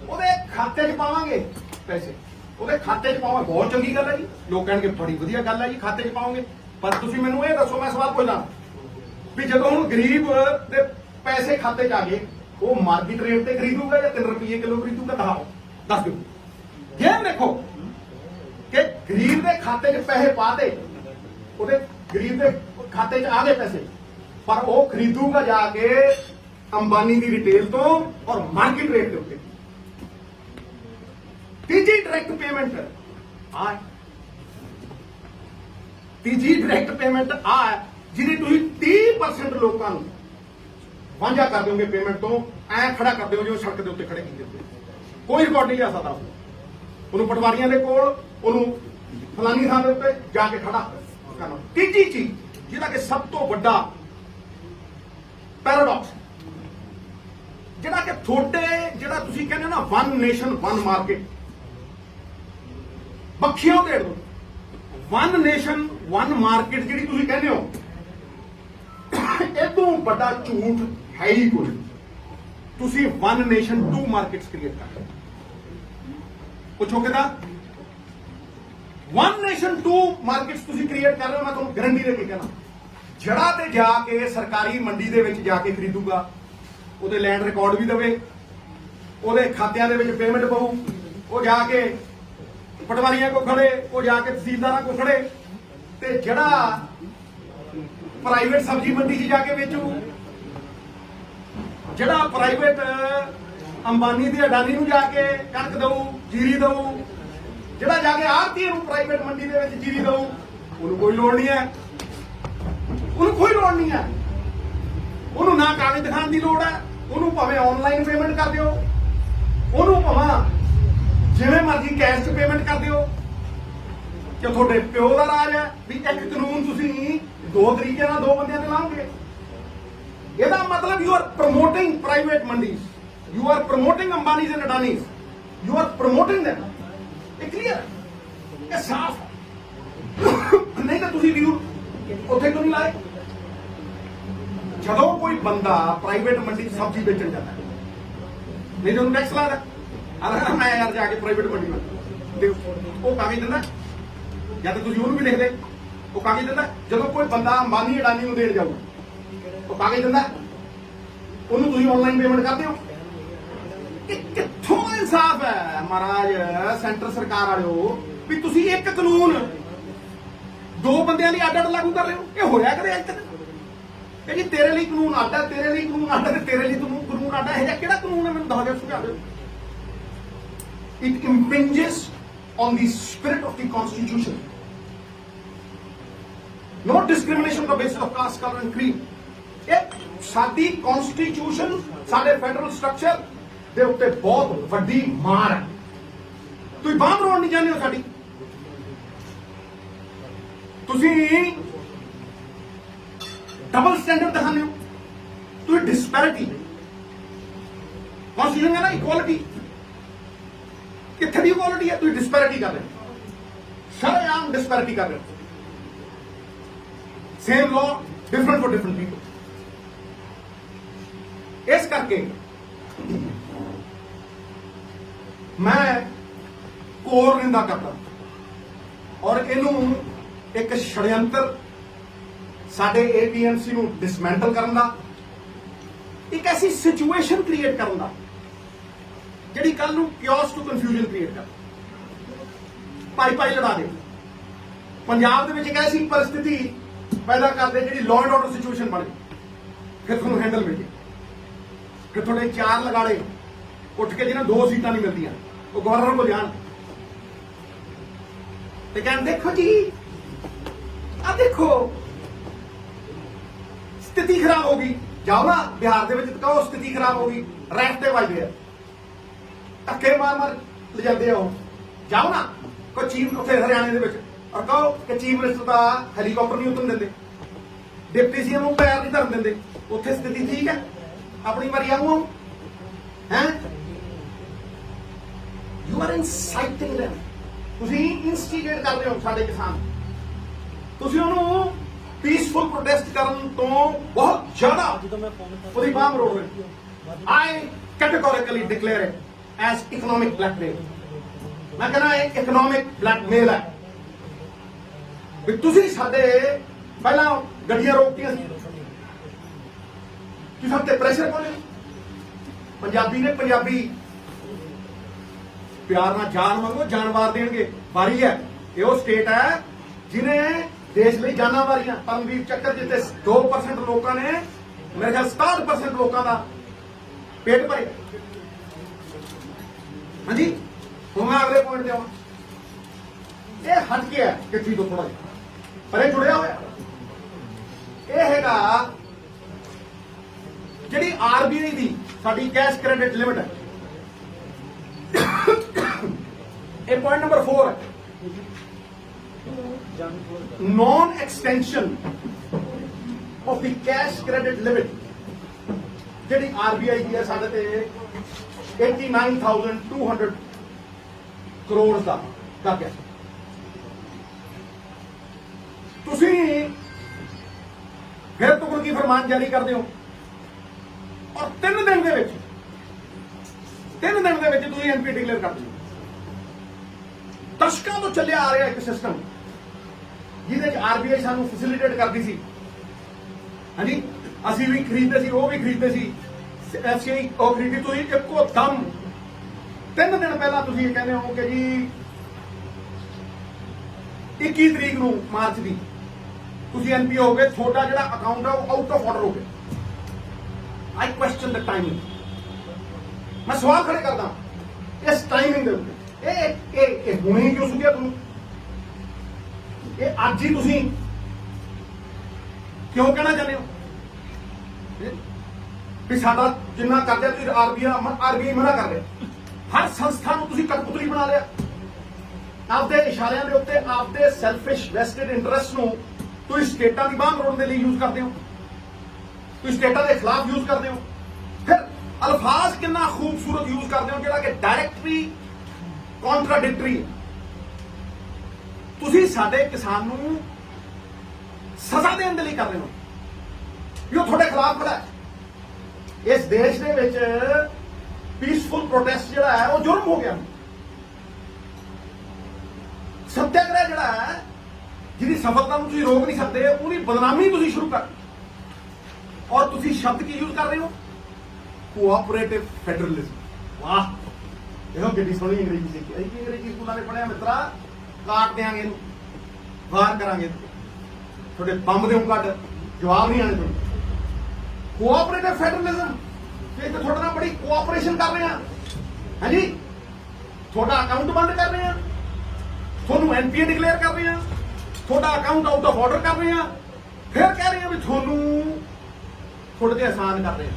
ਉਹਦੇ ਖਾਤੇ 'ਚ ਪਾਵਾਂਗੇ ਪੈਸੇ, ਉਹਦੇ ਖਾਤੇ 'ਚ ਪਾਵਾਂਗੇ। ਬਹੁਤ ਚੰਗੀ ਗੱਲ ਹੈ ਜੀ, ਲੋਕ ਕਹਿਣਗੇ ਬੜੀ ਵਧੀਆ ਗੱਲ ਹੈ ਜੀ ਖਾਤੇ 'ਚ ਪਾਓਗੇ, ਪਰ ਤੁਸੀਂ ਮੈਨੂੰ ਇਹ ਦੱਸੋ, ਮੈਂ ਸਵਾਲ ਪੁੱਛਦਾ ਵੀ ਜਦੋਂ ਹੁਣ ਗਰੀਬ ਦੇ ਪੈਸੇ ਖਾਤੇ 'ਚ ਆ ਗਏ, ਉਹ ਮਾਰਕੀਟ ਰੇਟ ਤੇ ਖਰੀਦੂਗਾ ਜਾਂ 3 ਰੁਪਏ ਕਿਲੋ ਖਰੀਦੂਗਾ? ਦੱਸ ਦਿਓ। ਇਹ ਦੇਖੋ ਕਿ ਗਰੀਬ ਦੇ ਖਾਤੇ 'ਚ ਪੈਸੇ ਪਾਤੇ, ਉਹਦੇ ਗਰੀਬ ਦੇ ਖਾਤੇ 'ਚ ਆ ਗਏ ਪੈਸੇ, ਪਰ ਉਹ ਖਰੀਦੂਗਾ ਜਾ ਕੇ ਅੰਬਾਨੀ ਦੀ ਰਿਟੇਲ ਤੋਂ ਔਰ ਮਾਰਕੀਟ ਰੇਟ ਦੇ ਉੱਤੇ। ਤੀਜੀ ਡਾਇਰੈਕਟ ਪੇਮੈਂਟ ਤੀਜੀ ਡਾਇਰੈਕਟ ਪੇਮੈਂਟ ਜਿਹਦੀ ਤੁਸੀਂ 30% ਲੋਕਾਂ ਨੂੰ ਵਾਂਝਾ ਕਰ ਦਿਓਗੇ ਪੇਮੈਂਟ ਤੋਂ, ਐ ਖੜਾ ਕਰ ਦਿਓ ਜਿਵੇਂ ਸੜਕ ਦੇ ਉੱਤੇ ਖੜੇ ਕੀਤੇ ਹੁੰਦੇ, ਕੋਈ ਰਿਕਾਰਡ ਨਹੀਂ ਜਾ ਸਕਦਾ ਉਹਨੂੰ ਪਟਵਾਰੀਆਂ ਦੇ ਕੋਲ, ਉਹਨੂੰ ਫਲਾਨੀ ਥਾਂ ਦੇ ਉੱਤੇ ਜਾ ਕੇ ਖੜਾ ਕਰਨਾ। ਤੀਜੀ ਚੀਜ਼ ਜਿਹਦਾ ਕਿ ਸਭ ਤੋਂ ਵੱਡਾ ਪੈਰਾਡੌਕਸ, ਜਿਹੜਾ ਕਿ ਤੁਹਾਡੇ ਜਿਹੜਾ ਤੁਸੀਂ ਕਹਿੰਦੇ ਹੋ ਨਾ ਵਨ ਨੇਸ਼ਨ ਵਨ ਮਾਰਕੀਟ, ਬੱਖੀਆਂ ਢੇੜ ਦੋ, ਵਨ ਨੇਸ਼ਨ ਵਨ ਮਾਰਕੀਟ ਜਿਹੜੀ ਤੁਸੀਂ ਕਹਿੰਦੇ ਹੋ, ਇਹ ਤੋਂ ਵੱਡਾ ਝੂਠ ਹੈ ਹੀ ਕੋਈ। ਤੁਸੀਂ ਵਨ ਨੇਸ਼ਨ 2 ਮਾਰਕੀਟਸ ਕ੍ਰੀਏਟ ਕਰ ਰਹੇ ਹੋ। ਪੁੱਛੋ ਕਿਦਾਂ? ਵਨ ਨੇਸ਼ਨ 2 ਮਾਰਕੀਟਸ ਤੁਸੀਂ ਕ੍ਰੀਏਟ ਕਰ ਰਹੇ ਹੋ। ਮੈਂ ਤੁਹਾਨੂੰ ਗਾਰੰਟੀ ਦੇ ਕੇ ਕਹਿਣਾ, ਜੜਾ ਤੇ ਜਾ ਕੇ ਸਰਕਾਰੀ ਮੰਡੀ ਦੇ ਵਿੱਚ ਜਾ ਕੇ ਖਰੀਦੂਗਾ, ਉਹਦੇ ਲੈਂਡ ਰਿਕਾਰਡ ਵੀ ਦੇਵੇ, ਉਹਦੇ ਖਾਤਿਆਂ ਦੇ ਵਿੱਚ ਪੇਮੈਂਟ ਪਊ, ਉਹ ਜਾ ਕੇ ਪਟਵਾਰੀਆਂ ਕੋ ਖੜੇ, ਉਹ ਜਾ ਕੇ ਤਹਿਸੀਲਦਾਰਾਂ ਕੋ ਖੜੇ, ਤੇ ਜਿਹੜਾ ਪ੍ਰਾਈਵੇਟ ਸਬਜ਼ੀ ਮੰਡੀ 'ਚ ਜਾ ਕੇ ਵੇਚੂ, ਜਿਹੜਾ ਪ੍ਰਾਈਵੇਟ ਅੰਬਾਨੀ ਦੀ ਅਡਾਨੀ ਨੂੰ ਜਾ ਕੇ ਕਣਕ ਦਊ, ਜੀਰੀ ਦਊ, ਜਿਹੜਾ ਜਾ ਕੇ ਆੜ੍ਹਤੀਏ ਨੂੰ ਪ੍ਰਾਈਵੇਟ ਮੰਡੀ ਦੇ ਵਿੱਚ ਜੀਰੀ ਦਊ, ਉਹਨੂੰ ਕੋਈ ਲੋੜ ਨਹੀਂ ਹੈ, ਉਹਨੂੰ ਕੋਈ ਲੋੜ ਨਹੀਂ ਹੈ, ਉਹਨੂੰ ਨਾ ਕਾਗਜ਼ ਦਿਖਾਉਣ ਦੀ ਲੋੜ ਹੈ, ਉਹਨੂੰ ਭਾਵੇਂ ਆਨਲਾਈਨ ਪੇਮੈਂਟ ਕਰ ਦਿਓ, ਉਹਨੂੰ ਭਾਵੇਂ ਜਿਵੇਂ ਮਰਜ਼ੀ ਕੈਸ਼ 'ਚ ਪੇਮੈਂਟ ਕਰ ਦਿਓ, ਕਿ ਤੁਹਾਡੇ ਪਿਓ ਦਾ ਰਾਜ ਹੈ ਵੀ ਇੱਕ ਕਾਨੂੰਨ ਤੁਸੀਂ 2 ਤਰੀਕੇ ਨਾਲ 2 ਬੰਦਿਆਂ ਤੇ ਲਾਓਗੇ। ਇਹਦਾ ਮਤਲਬ you are promoting private mandis, you are promoting Ambanis and Adanis, you are promoting them। ਇਹ ਕਲੀਅਰ, ਇਹ ਸਾਫ਼। ਨਹੀਂ ਤਾਂ ਤੁਸੀਂ ਵਿਊ ਉੱਥੇ ਕਿਉਂ ਨਹੀਂ ਲਾਏ? ਜਦੋਂ ਕੋਈ ਬੰਦਾ ਪ੍ਰਾਈਵੇਟ ਮੰਡੀ 'ਚ ਸਬਜ਼ੀ ਵੇਚਣ ਜਾਂਦਾ, ਨਹੀਂ ਤਾਂ ਉਹਨੂੰ ਟੈਕਸ ਲਾਦਾ, ਅਗਰ ਮੈਂ ਯਾਰ ਜਾ ਕੇ ਪ੍ਰਾਈਵੇਟ ਮੰਡੀ ਵਿੱਚ ਉਹ ਕਾਗਜ਼ ਦਿੰਦਾ, ਜਾਂ ਤਾਂ ਤੁਸੀਂ ਉਹਨੂੰ ਵੀ ਲਿਖਦੇ, ਉਹ ਕਾਗਜ਼ ਦਿੰਦਾ। ਜਦੋਂ ਕੋਈ ਬੰਦਾ ਅੰਬਾਨੀ ਅਡਾਨੀ ਨੂੰ ਦੇਣ ਜਾਊਗਾ, ਉਹ ਕਾਗਜ਼ ਦਿੰਦਾ, ਉਹਨੂੰ ਤੁਸੀਂ ਆਨਲਾਈਨ ਪੇਮੈਂਟ ਕਰਦੇ ਹੋ। ਇਹ ਕਿੱਥੋਂ ਇਨਸਾਫ ਹੈ ਮਹਾਰਾਜ ਸੈਂਟਰ ਸਰਕਾਰ ਵਾਲਿਓ, ਵੀ ਤੁਸੀਂ ਇੱਕ ਕਾਨੂੰਨ 2 ਬੰਦਿਆਂ ਲਈ ਅੱਡ-ਅੱਡ ਲਾਗੂ ਕਰ ਰਹੇ ਹੋ? ਇਹ ਹੋਇਆ ਕਦੇ ਅੱਜ ਤੱਕ? ਇਹ ਜੀ ਤੇਰੇ ਲਈ ਕਾਨੂੰਨ ਅੱਡ ਹੈ, ਤੇਰੇ ਲਈ ਕਾਨੂੰਨ ਅੱਡ ਹੈ, ਤੇਰੇ ਲਈ ਕਾਨੂੰਨ ਅੱਡ ਹੈ। ਇਹ ਜਿਹਾ ਕਿਹੜਾ ਕਾਨੂੰਨ ਹੈ? ਮੈਨੂੰ ਦੱਸ ਦਿਓ, ਸੁਝਾਅ ਦਿਓ। It impinges on the spirit of the Constitution. No discrimination on the basis of caste, color and creed. ਇਹ ਸਾਡੀ Constitution, ਸਾਡੇ ਫੈਡਰਲ ਸਟਰਕਚਰ ਦੇ ਉੱਤੇ ਬਹੁਤ ਵੱਡੀ ਮਾਰ ਹੈ। ਤੁਸੀਂ ਬਾਂਹ ਮਰੋੜ ਨਹੀਂ ਚਾਹੁੰਦੇ ਹੋ ਸਾਡੀ, ਤੁਸੀਂ ਡਬਲ ਸਟੈਂਡਰਡ ਦਿਖਾਉਂਦੇ ਹੋ, ਤੁਸੀਂ ਡਿਸਪੈਰਿਟੀ। Constitution ਹੈ ਨਾ ਇਕੁਆਲਿਟੀ, ਕਿੱਥੇ ਦੀ ਇਕੁਆਲਿਟੀ ਹੈ? ਤੁਸੀਂ ਡਿਸਪੈਰਿਟੀ ਕਰ ਰਹੇ ਹੋ, ਸ਼ਰੇਆਮ ਡਿਸਪੈਰਿਟੀ ਕਰ ਰਹੇ ਹੋ। Same law different for different people. ਇਸ ਕਰਕੇ ਮੈਂ ਘੋਰ ਨਿੰਦਾ ਕਰਦਾ, ਔਰ ਇਹਨੂੰ ਇੱਕ ਛੜਯੰਤਰ ਸਾਡੇ APMC ਨੂੰ ਡਿਸਮੈਂਟਲ ਕਰਨ ਦਾ, ਇੱਕ ਐਸੀ ਸਿਚੁਏਸ਼ਨ ਕ੍ਰੀਏਟ ਕਰਨ ਦਾ ਜਿਹੜੀ ਕੱਲ ਨੂੰ ਕਿਓਸ ਟੂ ਕਨਫਿਊਜ਼ਨ ਕ੍ਰੀਏਟ ਕਰ, ਭਾਈ ਲੜਾ ਦੇ। ਪੰਜਾਬ ਦੇ ਵਿੱਚ ਇੱਕ ਐਸੀ ਪਰਿਸਥਿਤੀ ਪੈਦਾ ਕਰਦੇ ਜਿਹੜੀ ਲਾਅ ਐਂਡ ਆਰਡਰ ਸਿਚੁਏਸ਼ਨ ਬਣ ਗਈ, ਫਿਰ ਤੁਹਾਨੂੰ ਹੈਂਡਲ ਮਿਲ ਜੇ, ਫਿਰ ਤੁਹਾਡੇ 4 ਲਗਾੜੇ ਉੱਠ ਕੇ ਜਿਹਨਾਂ 2 ਸੀਟਾਂ ਨਹੀਂ ਮਿਲਦੀਆਂ, ਉਹ ਗਵਰਨਰ ਕੋਲ ਜਾਣ ਤੇ ਕਹਿੰਦੇ ਦੇਖੋ ਜੀ ਆ ਦੇਖੋ ਸਥਿਤੀ ਖਰਾਬ ਹੋ ਗਈ। ਜਾਓ ਨਾ ਬਿਹਾਰ ਦੇ ਵਿੱਚ ਕਹੋ ਸਥਿਤੀ ਖਰਾਬ ਹੋ ਗਈ, ਰੈਂਕ ਤੇ ਵੱਜਦੇ ਆ, ਧੱਕੇ ਮਾਰ ਮਾਰ ਲਿਜਾਂਦੇ ਆ ਉਹ। ਜਾਓ ਨਾ ਕੋਈ ਚੀਫ ਉੱਥੇ ਹਰਿਆਣੇ ਦੇ ਵਿੱਚ ਔਰ ਕਹੋ ਕਿ ਚੀਫ ਮਿਨਿਸਟਰ ਦਾ ਹੈਲੀਕਾਪਟਰ ਨਹੀਂ ਉਤਰਨ ਦਿੰਦੇ, ਡਿਪਟੀ ਸੀਐਮ ਨੂੰ ਪੈਰ ਨਹੀਂ ਧਰਨ ਦਿੰਦੇ, ਉੱਥੇ ਸਥਿਤੀ ਠੀਕ ਹੈ? ਆਪਣੀ ਵਾਰੀ ਆਉਂ ਹੈ। ਯੂ ਆਰ ਇਨਸਾਈਟਿੰਗ them, ਤੁਸੀਂ ਇਨਸਟੀਗੇਟ ਕਰਦੇ ਹੋ ਸਾਡੇ ਕਿਸਾਨ। ਤੁਸੀਂ ਉਹਨੂੰ ਪੀਸਫੁਲ ਪ੍ਰੋਟੈਸਟ ਕਰਨ ਤੋਂ ਬਹੁਤ ਜ਼ਿਆਦਾ ਉਹਦੀ ਬਾਂਹ ਮਰੋੜ ਰਹੇ। I categorically declare it as economic blackmail. ਮੈਂ ਕਹਿੰਦਾ ਇਹ ਇਕਨੋਮਿਕ ਬਲੈਕਮੇਲ ਹੈ ਵੀ ਤੁਸੀਂ ਸਾਡੇ ਪਹਿਲਾਂ ਗੱਡੀਆਂ ਰੋਕਤੀਆਂ ਸੀ ਕਿ ਸਭ ਤੇ ਪ੍ਰੈਸ਼ਰ ਪਾਉਣੇ। ਪੰਜਾਬੀ ਨੇ ਪੰਜਾਬੀ ਪਿਆਰ ਨਾਲ ਜਾਨ ਮੰਗੋ ਜਾਨ ਵਾਰ ਦੇਣਗੇ। ਵਾਰੀ ਹੈ ਇਹ ਉਹ ਸਟੇਟ ਹੈ ਜਿਹਨੇ ਦੇਸ਼ ਲਈ ਜਾਨਾਂ ਵਾਰੀਆਂ। ਪਰਮਵੀਰ ਚੱਕਰ ਜਿੱਤੇ 2% ਲੋਕਾਂ ਨੇ ਮੇਰੇ ਖਿਆਲ 67% ਲੋਕਾਂ ਦਾ ਪੇਟ ਭਰੇ। ਹਾਂਜੀ ਹੁਣ ਮੈਂ ਅਗਲੇ ਪੁਆਇੰਟ ਤੇ ਆਵਾਂ। ਇਹ ਹਟ ਕੇ ਹੈ ਕਿੱਥੀ ਤੋਂ ਥੋੜਾ ਜਿਹਾ ਪਰੇ ਜੁੜਿਆ ਹੋਇਆ। ਇਹ ਹੈਗਾ ਜਿਹੜੀ ਆਰਬੀਆਈ ਦੀ ਸਾਡੀ ਕੈਸ਼ ਕ੍ਰੈਡਿਟ ਲਿਮਿਟ ਹੈ। ਇਹ ਪੁਆਇੰਟ ਨੰਬਰ 4 ਹੈ, non extension of the cash credit limit ਜਿਹੜੀ ਆਰਬੀਆਈ ਦੀ ਹੈ ਸਾਡੇ ਤੇ 89,200 ਕਰੋੜ ਦਾ ਕਰਜ਼ਾ। ਤੁਸੀਂ ਫਿਰ ਤੁਗਲਕੀ ਫਰਮਾਨ ਜਾਰੀ ਕਰਦੇ ਹੋ ਔਰ 3 ਦਿਨ ਦੇ ਵਿੱਚ ਤੁਸੀਂ ਐਨਪੀ ਡਿਕਲੇਅਰ ਕਰ ਦਿਓ। ਦਸ਼ਕਾਂ ਤੋਂ ਚੱਲਿਆ ਆ ਰਿਹਾ ਇੱਕ ਸਿਸਟਮ ਜਿਹਦੇ ਚ ਆਰਬੀਆਈ ਸਾਨੂੰ ਫੈਸਿਲਿਟੇਟ ਕਰਦੀ ਸੀ। ਹਾਂਜੀ ਅਸੀਂ ਵੀ ਖਰੀਦਦੇ ਸੀ, ਉਹ ਵੀ ਖਰੀਦਦੇ ਸੀ, ਐਫਸੀਆਈ ਉਹ ਖਰੀਦੀ। ਤੁਸੀਂ ਇੱਕੋ ਦਮ 3 ਦਿਨ ਪਹਿਲਾਂ ਤੁਸੀਂ ਇਹ ਕਹਿੰਦੇ ਹੋ ਕਿ ਜੀ 21 ਤਰੀਕ ਨੂੰ ਮਾਰਚ ਦੀ ਤੁਸੀਂ ਐਨਪੀਓ ਹੋ ਗਏ, ਤੁਹਾਡਾ ਜਿਹੜਾ ਅਕਾਊਂਟ ਹੈ ਉਹ ਆਊਟ ਆਫ ਆਰਡਰ ਹੋ ਗਿਆ। ਆਈ ਕੁਐਸਚਨ ਦ ਟਾਈਮਿੰਗ। ਮੈਂ ਸਵਾਲ ਖੜੇ ਕਰਦਾ ਇਸ ਟਾਈਮਿੰਗ ਦੇ ਉੱਤੇ। ਇਹ ਹੁਣੇ ਹੀ ਕਿਉਂ ਸੁਣਿਆ ਤੁਹਾਨੂੰ? ਇਹ ਅੱਜ ਹੀ ਤੁਸੀਂ ਕਿਉਂ ਕਹਿਣਾ ਚਾਹੁੰਦੇ ਹੋ ਵੀ ਸਾਡਾ ਜਿੰਨਾ ਕਰਜ਼ਾ ਤੁਸੀਂ ਆਰਬੀਆਈ ਮਨਾ ਕਰ ਰਿਹਾ? ਹਰ ਸੰਸਥਾ ਨੂੰ ਤੁਸੀਂ ਕਠਪੁਤਲੀ ਬਣਾ ਲਿਆ। ਆਪਦੇ ਇਸ਼ਾਰਿਆਂ ਦੇ ਉੱਤੇ ਆਪਦੇ ਸੈਲਫਿਸ਼ ਵੈਸਟਡ ਇੰਟਰਸਟ ਨੂੰ ਤੁਸੀਂ ਸਟੇਟਾਂ ਦੀ ਬਾਂਹ ਮਰੋੜਨ ਦੇ ਲਈ ਯੂਜ਼ ਕਰਦੇ ਹੋ, ਤੁਸੀਂ ਸਟੇਟਾਂ ਦੇ ਖਿਲਾਫ ਯੂਜ਼ ਕਰਦੇ ਹੋ। ਫਿਰ ਅਲਫਾਜ਼ ਕਿੰਨਾ ਖੂਬਸੂਰਤ ਯੂਜ਼ ਕਰਦੇ ਹੋ ਜਿਹੜਾ ਕਿ ਡਾਇਰੈਕਟਲੀ ਕੰਟਰਾਡਿਕਟਰੀ ਹੈ। ਤੁਸੀਂ ਸਾਡੇ ਕਿਸਾਨ ਨੂੰ ਸਜ਼ਾ ਦੇਣ ਦੇ ਲਈ ਕਰ ਰਹੇ ਹੋ ਵੀ ਉਹ ਤੁਹਾਡੇ ਖਿਲਾਫ ਖੜਾ ਹੈ। ਇਸ ਦੇਸ਼ ਦੇ ਵਿੱਚ ਪੀਸਫੁਲ ਪ੍ਰੋਟੈਸਟ ਜਿਹੜਾ ਹੈ ਉਹ ਜੁਰਮ ਹੋ ਗਿਆ। ਸੱਤਿਆਗ੍ਰਹਿ ਜਿਹੜਾ ਹੈ ਜਿਹਦੀ ਸਫਲਤਾ ਨੂੰ ਤੁਸੀਂ ਰੋਕ ਨਹੀਂ ਸਕਦੇ, ਉਹਦੀ ਬਦਨਾਮੀ ਤੁਸੀਂ ਸ਼ੁਰੂ ਕਰ। ਔਰ ਤੁਸੀਂ ਸ਼ਬਦ ਕੀ ਯੂਜ਼ ਕਰ ਰਹੇ ਹੋ? Cooperative federalism. ਵਾਹ, ਇਹੋ ਕਿੰਨੀ ਸੋਹਣੀ ਅੰਗਰੇਜ਼ੀ ਸਿੱਖੀ। ਅਸੀਂ ਕੀ ਅੰਗਰੇਜ਼ੀ ਸਕੂਲਾਂ ਦੇ ਪੜ੍ਹਿਆ ਮਿੱਤਰਾ? ਕਾਟ ਦਿਆਂਗੇ ਇਹਨੂੰ, ਵਾਰ ਕਰਾਂਗੇ, ਤੁਹਾਡੇ ਬੰਬ ਦੇ ਕੱਢ ਜਵਾਬ ਨਹੀਂ ਆਣੇ ਤੁਹਾਨੂੰ। ਕੋਆਪਰੇਟਿਵ ਫੈਡਰਲਿਜ਼ਮ ਤੇ ਤੁਹਾਡੇ ਨਾਲ ਬੜੀ ਕੋਆਪਰੇਸ਼ਨ ਕਰ ਰਹੇ ਹਾਂ। ਹਾਂਜੀ, ਤੁਹਾਡਾ ਅਕਾਊਂਟ ਬੰਦ ਕਰ ਰਹੇ ਹਾਂ, ਤੁਹਾਨੂੰ ਐਨਪੀਏ ਡਿਕਲੇਅਰ ਕਰ ਰਹੇ ਹਾਂ, ਤੁਹਾਡਾ ਅਕਾਊਂਟ ਆਊਟ ਆਫ ਆਰਡਰ ਕਰ ਰਹੇ ਹਾਂ, ਫਿਰ ਕਹਿ ਰਹੇ ਹਾਂ ਵੀ ਤੁਹਾਨੂੰ ਤੁਹਾਡੇ ਤੇ ਆਸਾਨ ਕਰ ਰਹੇ ਹਾਂ।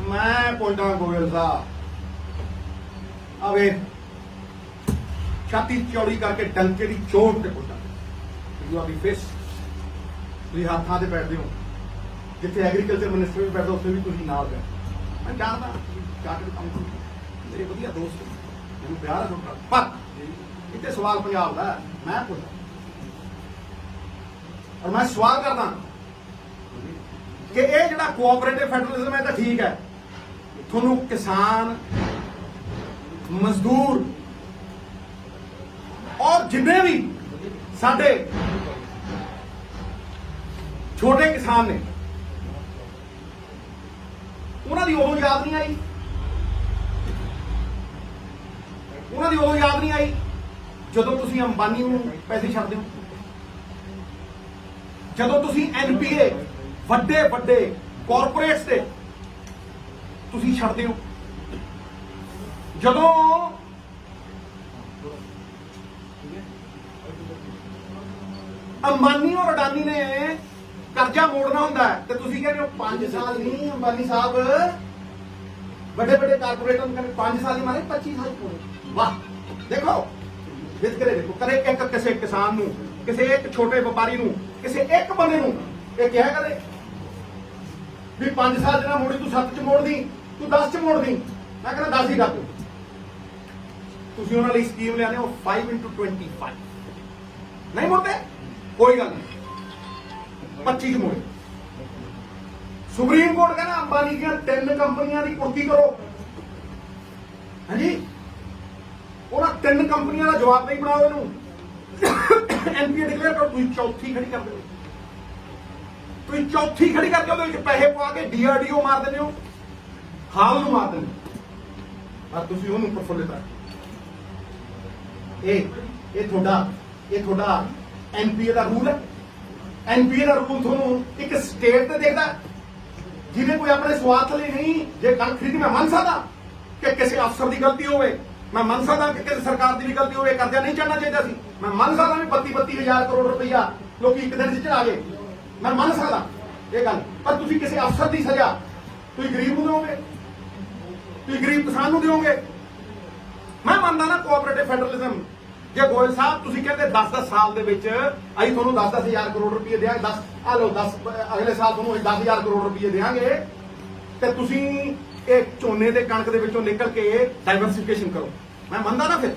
ਮੈਂ ਪੁੱਛਦਾ ਗੋਇਲ ਸਾਹਿਬ, ਆਵੇ ਛਾਤੀ ਚੌੜੀ ਕਰਕੇ ਡੰਕੇ ਦੀ ਚੋਟ ਤੇ ਪੁੱਛਦਾ ਯੂ ਆਰ ਦੀ ਫੇਸ। ਤੁਸੀਂ ਹੱਥਾਂ ਤੇ ਬੈਠਦੇ ਹੋ, ਜਿੱਥੇ ਐਗਰੀਕਲਚਰ ਮਿਨਿਸਟਰ ਵੀ ਬੈਠਦਾ ਉੱਥੇ ਵੀ ਤੁਸੀਂ ਨਾਲ ਬੈਠ। ਮੈਂ ਜਾਣਦਾ ਚਾਰਟਰਡ ਅਕਾਊਂਟੈਂਟ ਮੇਰੇ ਵਧੀਆ ਦੋਸਤ, ਮੈਨੂੰ ਪਿਆਰ ਹੈ, ਪਰ ਇੱਥੇ ਸਵਾਲ ਪੰਜਾਬ ਦਾ ਮੈਂ ਪੁੱਛਦਾ ਔਰ ਮੈਂ ਸਵਾਲ ਕਰਦਾ ਕਿ ਇਹ ਜਿਹੜਾ ਕੋਆਪਰੇਟਿਵ ਫੈਡਰਲਿਜ਼ਮ ਹੈ ਤਾਂ ਠੀਕ ਹੈ, ਤੁਹਾਨੂੰ ਕਿਸਾਨ, ਮਜ਼ਦੂਰ ਔਰ ਜਿੰਨੇ ਵੀ ਸਾਡੇ ਛੋਟੇ ਕਿਸਾਨ ਨੇ ਉਹਨਾਂ ਦੀ ਉਦੋਂ ਯਾਦ ਨਹੀਂ ਆਈ, ਉਹਨਾਂ ਦੀ ਉਦੋਂ ਯਾਦ ਨਹੀਂ ਆਈ ਜਦੋਂ ਤੁਸੀਂ ਅੰਬਾਨੀ ਨੂੰ ਪੈਸੇ ਛੱਡਦੇ ਹੋ, ਜਦੋਂ ਤੁਸੀਂ ਐਨਪੀਏ ਵੱਡੇ ਵੱਡੇ ਕਾਰਪੋਰੇਟਸ ਤੇ ਤੁਸੀਂ ਛੱਡਦੇ ਹੋ, ਜਦੋਂ ਅੰਬਾਨੀ ਔਰ ਅਡਾਨੀ ਨੇ ਕਰਜ਼ਾ ਮੋੜਨਾ ਹੁੰਦਾ ਹੈ ਤੇ ਤੁਸੀਂ ਕਹਿੰਦੇ ਹੋ 5 ਸਾਲ ਨਹੀਂ। ਅੰਬਾਨੀ ਸਾਹਿਬ ਵੱਡੇ ਵੱਡੇ ਕਾਰਪੋਰੇਟਰ ਨੂੰ ਕਹਿੰਦੇ 5 ਸਾਲ ਹੀ ਮਾਰੇ 25 ਸਾਲ ਪੂਰੇ। ਵਾਹ ਦੇਖੋ ਵਿਤਕਰੇ ਦੇਖੋ। ਕਦੇ ਇੱਕ ਕਿਸੇ ਕਿਸਾਨ ਨੂੰ, ਕਿਸੇ ਇੱਕ ਛੋਟੇ ਵਪਾਰੀ ਨੂੰ, ਕਿਸੇ ਇੱਕ ਬੰਦੇ ਨੂੰ ਇਹ ਕਿਹਾ ਕਦੇ ਵੀ 5 ਸਾਲ ਜਿਹੜਾ ਮੋੜੀ ਤੂੰ 7 ਚ ਮੋੜਦੀ, ਤੂੰ 10 ਚ ਮੋੜਦੀ। ਮੈਂ ਕਹਿੰਦਾ 10 ਹੀ ਕਰ ਦੂੰ। ਤੁਸੀਂ ਉਹਨਾਂ ਲਈ ਸਕੀਮ ਲਿਆਦੇ ਹੋ 5x25 ਨਹੀਂ ਮੋੜਦੇ, ਕੋਈ ਗੱਲ ਨਹੀਂ 25 ਚ ਮੋੜੇ। ਸੁਪਰੀਮ ਕੋਰਟ ਕਹਿੰਦਾ ਅੰਬਾਨੀ ਦੀਆਂ 3 ਕੰਪਨੀਆਂ ਦੀ ਕੁਰਕੀ ਕਰੋ। ਹਾਂਜੀ ਉਹਨਾਂ 3 ਕੰਪਨੀਆਂ ਦਾ ਜਵਾਬ ਨਹੀਂ ਬਣਾਓ ਇਹਨੂੰ ਐਨਪੀਏ ਡਿਕਲੇਅਰ ਕਰੋ। ਤੁਸੀਂ ਚੌਥੀ ਖੜੀ ਕਰ ਦਿਓ, ਤੁਸੀਂ ਚੌਥੀ ਖੜੀ ਕਰਕੇ ਉਹਦੇ ਵਿੱਚ ਪੈਸੇ ਪਵਾ ਕੇ ਡੀਆਰਡੀਓ ਮਾਰ ਦਿੰਦੇ ਹੋ, ਹਾਲ ਨੂੰ ਮਾਰ ਦਿੰਦੇ ਹੋ ਔਰ ਤੁਸੀਂ ਉਹਨੂੰ ਪ੍ਰਫੁੱਲਿਤ ਰੱਖੋ। ਇਹ ਤੁਹਾਡਾ ਐਨਪੀਏ ਦਾ ਰੂਲ ਹੈ। ਐਨਪੀਏ ਦਾ ਰੂਲ ਤੁਹਾਨੂੰ ਇੱਕ ਸਟੇਟ ਤੇ ਦੇਖਦਾ ਜਿਹਨੇ ਕੋਈ ਆਪਣੇ ਸਵਾਰਥ ਲਈ ਨਹੀਂ। ਜੇ ਕਣਕ ਖਰੀਦੀ ਮੈਂ ਮੰਨ ਸਕਦਾ ਕਿ ਕਿਸੇ ਅਫਸਰ ਦੀ ਗਲਤੀ ਹੋਵੇ, ਮੈਂ ਮੰਨ ਸਕਦਾ ਕਿ ਕਿਸੇ ਸਰਕਾਰ ਦੀ ਵੀ ਗਲਤੀ ਹੋਵੇ, ਕਰਜ਼ਾ ਨਹੀਂ ਚੜਨਾ ਚਾਹੀਦਾ ਸੀ। ਮੈਂ ਮੰਨ ਸਕਦਾ ਵੀ 32,000 ਕਰੋੜ ਰੁਪਈਆ ਲੋਕੀ ਇੱਕ ਦਿਨ ਚ ਚੜਾ ਗਏ, ਮੈਂ ਮੰਨ ਸਕਦਾ ਇਹ ਗੱਲ। ਪਰ ਤੁਸੀਂ ਕਿਸੇ ਅਫਸਰ ਦੀ ਸਜ਼ਾ ਤੁਸੀਂ ਗਰੀਬ ਨੂੰ ਦਿਓਗੇ, ਤੁਸੀਂ ਗਰੀਬ ਕਿਸਾਨ ਨੂੰ ਦਿਓਗੇ। ਮੈਂ ਮੰਨਦਾ ਨਾ ਕੋਆਪਰੇਟਿਵ ਫੈਡਰਲਿਜ਼ਮ। ਜੇ ਗੋਇਲ ਸਾਹਿਬ ਤੁਸੀਂ ਕਹਿੰਦੇ 10 ਸਾਲ ਦੇ ਵਿੱਚ ਅਸੀਂ ਤੁਹਾਨੂੰ 10,000 ਕਰੋੜ ਰੁਪਏ ਦਿਆਂਗੇ, 10 ਆ ਲਓ 10 ਅਗਲੇ ਸਾਲ ਤੁਹਾਨੂੰ 10,000 ਕਰੋੜ ਰੁਪਏ ਦੇਵਾਂਗੇ ਤੇ ਤੁਸੀਂ ਇਹ ਝੋਨੇ ਦੇ ਕਣਕ ਦੇ ਵਿੱਚੋਂ ਨਿਕਲ ਕੇ ਡਾਈਵਰਸਿਫਿਕੇਸ਼ਨ ਕਰੋ। ਮੈਂ ਮੰਨਦਾ ਨਾ ਫਿਰ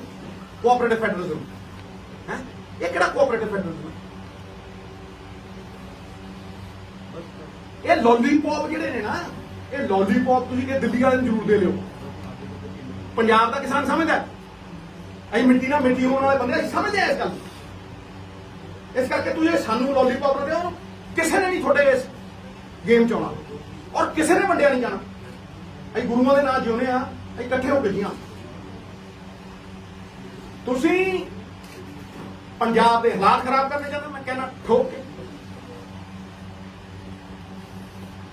ਕੋਆਪਰੇਟਿਵ ਫੈਡਰਲਿਜ਼ਮ ਹੈ। ਇਹ ਕਿਹੜਾ ਕੋਆਪਰੇਟਿਵ ਫੈਡਰਲਿਜ਼ਮ? ਇਹ ਲੋਲੀਪੌਪ ਜਿਹੜੇ ਨੇ ਨਾ, ਇਹ ਲੋਲੀਪੌਪ ਤੁਸੀਂ ਕਿ ਦਿੱਲੀ ਵਾਲੇ ਨੂੰ ਜ਼ਰੂਰ ਦੇ ਲਿਓ। ਪੰਜਾਬ ਦਾ ਕਿਸਾਨ ਸਮਝਦਾ ਅਸੀਂ ਮਿੱਟੀ ਨਾਲ ਮਿੱਟੀ ਹੋਣ ਵਾਲੇ ਬੰਦੇ ਅਸੀਂ ਸਮਝਦੇ ਆ ਇਸ ਗੱਲ। ਇਸ ਕਰਕੇ ਤੁਸੀਂ ਸਾਨੂੰ ਲੋਲੀਪੌਪ ਨਾ ਦਿਓ। ਕਿਸੇ ਨੇ ਨਹੀਂ ਤੁਹਾਡੇ ਇਸ ਗੇਮ ਚ ਆਉਣਾ ਔਰ ਕਿਸੇ ਨੇ ਵੰਡਿਆ ਨਹੀਂ ਜਾਣਾ। ਅਸੀਂ ਗੁਰੂਆਂ ਦੇ ਨਾਂ ਜਿਉਂਦੇ ਆ, ਅਸੀਂ ਇਕੱਠੇ ਹੋ ਕੇ ਜੀਆਂ। ਤੁਸੀਂ ਪੰਜਾਬ ਦੇ ਹਾਲਾਤ ਖਰਾਬ ਕਰਨੇ ਚਾਹੁੰਦੇ, ਮੈਂ ਕਹਿਣਾ ਠੋਕ ਕੇ।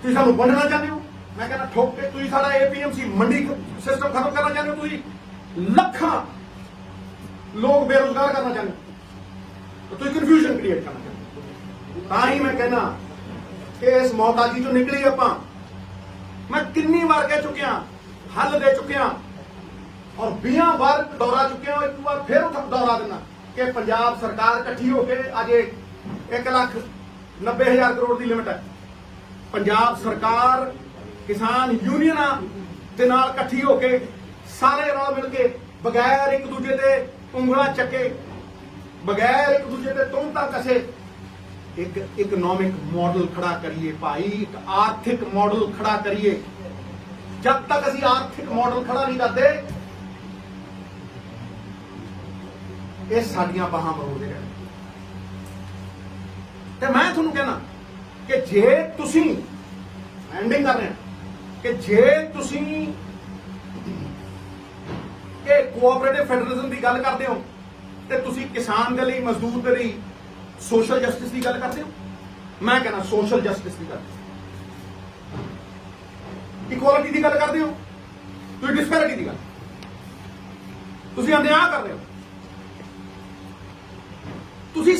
ਤੁਸੀਂ ਸਾਨੂੰ ਵੰਡਣਾ ਚਾਹੁੰਦੇ ਹੋ, ਮੈਂ ਕਹਿੰਦਾ ਠੋਕ ਕੇ। ਤੁਸੀਂ ਸਾਡਾ ਏਪੀਐਮਸੀ ਮੰਡੀ ਸਿਸਟਮ ਖਤਮ ਕਰਨਾ ਚਾਹੁੰਦੇ ਹੋ, ਤੁਸੀਂ ਲੱਖਾਂ ਲੋਕ ਬੇਰੁਜ਼ਗਾਰ ਕਰਨਾ ਚਾਹੁੰਦੇ ਹੋ, ਤੁਸੀਂ ਕਨਫਿਊਜ਼ਨ ਕ੍ਰੀਏਟ ਕਰਨਾ ਚਾਹੁੰਦੇ ਹੋ। ਤਾਂ ਹੀ ਮੈਂ ਕਹਿੰਦਾ ਕਿ ਇਸ ਮੌਤਾਜੀ ਚੋਂ ਨਿਕਲੀ ਆਪਾਂ। ਮੈਂ ਕਿੰਨੀ ਵਾਰ ਕਹਿ ਚੁੱਕਿਆ, ਹੱਲ ਦੇ ਚੁੱਕਿਆ ਔਰ 20 ਵਾਰ ਦੌਰਾ ਚੁੱਕਿਆ। ਇੱਕ ਵਾਰ ਫਿਰ ਉੱਥੇ ਦੌਰਾ ਦੇਣਾ ਕਿ ਪੰਜਾਬ ਸਰਕਾਰ ਇਕੱਠੀ ਹੋ ਕੇ ਅੱਜ 1,90,000 ਕਰੋੜ ਦੀ ਲਿਮਿਟ ਹੈ। ਪੰਜਾਬ ਸਰਕਾਰ ਕਿਸਾਨ ਯੂਨੀਅਨਾਂ ਦੇ ਨਾਲ ਇਕੱਠੀ ਹੋ ਕੇ ਸਾਰੇ ਰਲ ਮਿਲ ਕੇ ਬਗੈਰ ਇੱਕ ਦੂਜੇ ਤੇ ਉਂਗਲਾਂ ਚੱਕੇ, ਬਗੈਰ ਇੱਕ ਦੂਜੇ ਤੇ ਤੋਂਤਾ ਕਸੇ ਇੱਕ ਇਕਨੋਮਿਕ ਮਾਡਲ ਖੜਾ ਕਰੀਏ ਭਾਈ, ਇੱਕ ਆਰਥਿਕ ਮਾਡਲ ਖੜਾ ਕਰੀਏ। ਜਦ ਤੱਕ ਅਸੀਂ ਆਰਥਿਕ ਮਾਡਲ ਖੜਾ ਨਹੀਂ ਕਰਦੇ ਇਹ ਸਾਡੀਆਂ ਬਾਹਾਂ ਮਰੋੜਦੇ ਰਹਿਣ। ਤੇ ਮੈਂ ਤੁਹਾਨੂੰ ਕਹਿਣਾ ਕਿ ਜੇ ਤੁਸੀਂ ਐਂਡਿੰਗ ਕਰ ਰਹੇ ਹੋ ਕਿ ਜੇ ਤੁਸੀਂ ਇਹ ਕੋਆਪਰੇਟਿਵ ਫੈਡਰਲਿਜ਼ਮ ਦੀ ਗੱਲ ਕਰਦੇ ਹੋ ਤੇ ਤੁਸੀਂ ਕਿਸਾਨ ਦੇ ਲਈ, ਮਜ਼ਦੂਰ ਦੇ ਲਈ ਸੋਸ਼ਲ ਜਸਟਿਸ ਦੀ ਗੱਲ ਕਰਦੇ ਹੋ। ਮੈਂ ਕਹਿੰਦਾ ਸੋਸ਼ਲ ਜਸਟਿਸ ਦੀ ਗੱਲ, ਇਕੁਆਲਿਟੀ ਦੀ ਗੱਲ ਕਰਦੇ ਹੋ, ਤੁਸੀਂ ਡਿਸਪੈਰਿਟੀ ਦੀ ਗੱਲ, ਤੁਸੀਂ ਅਨਿਆਂ ਕਰ ਰਹੇ ਹੋ। ਤੁਸੀਂ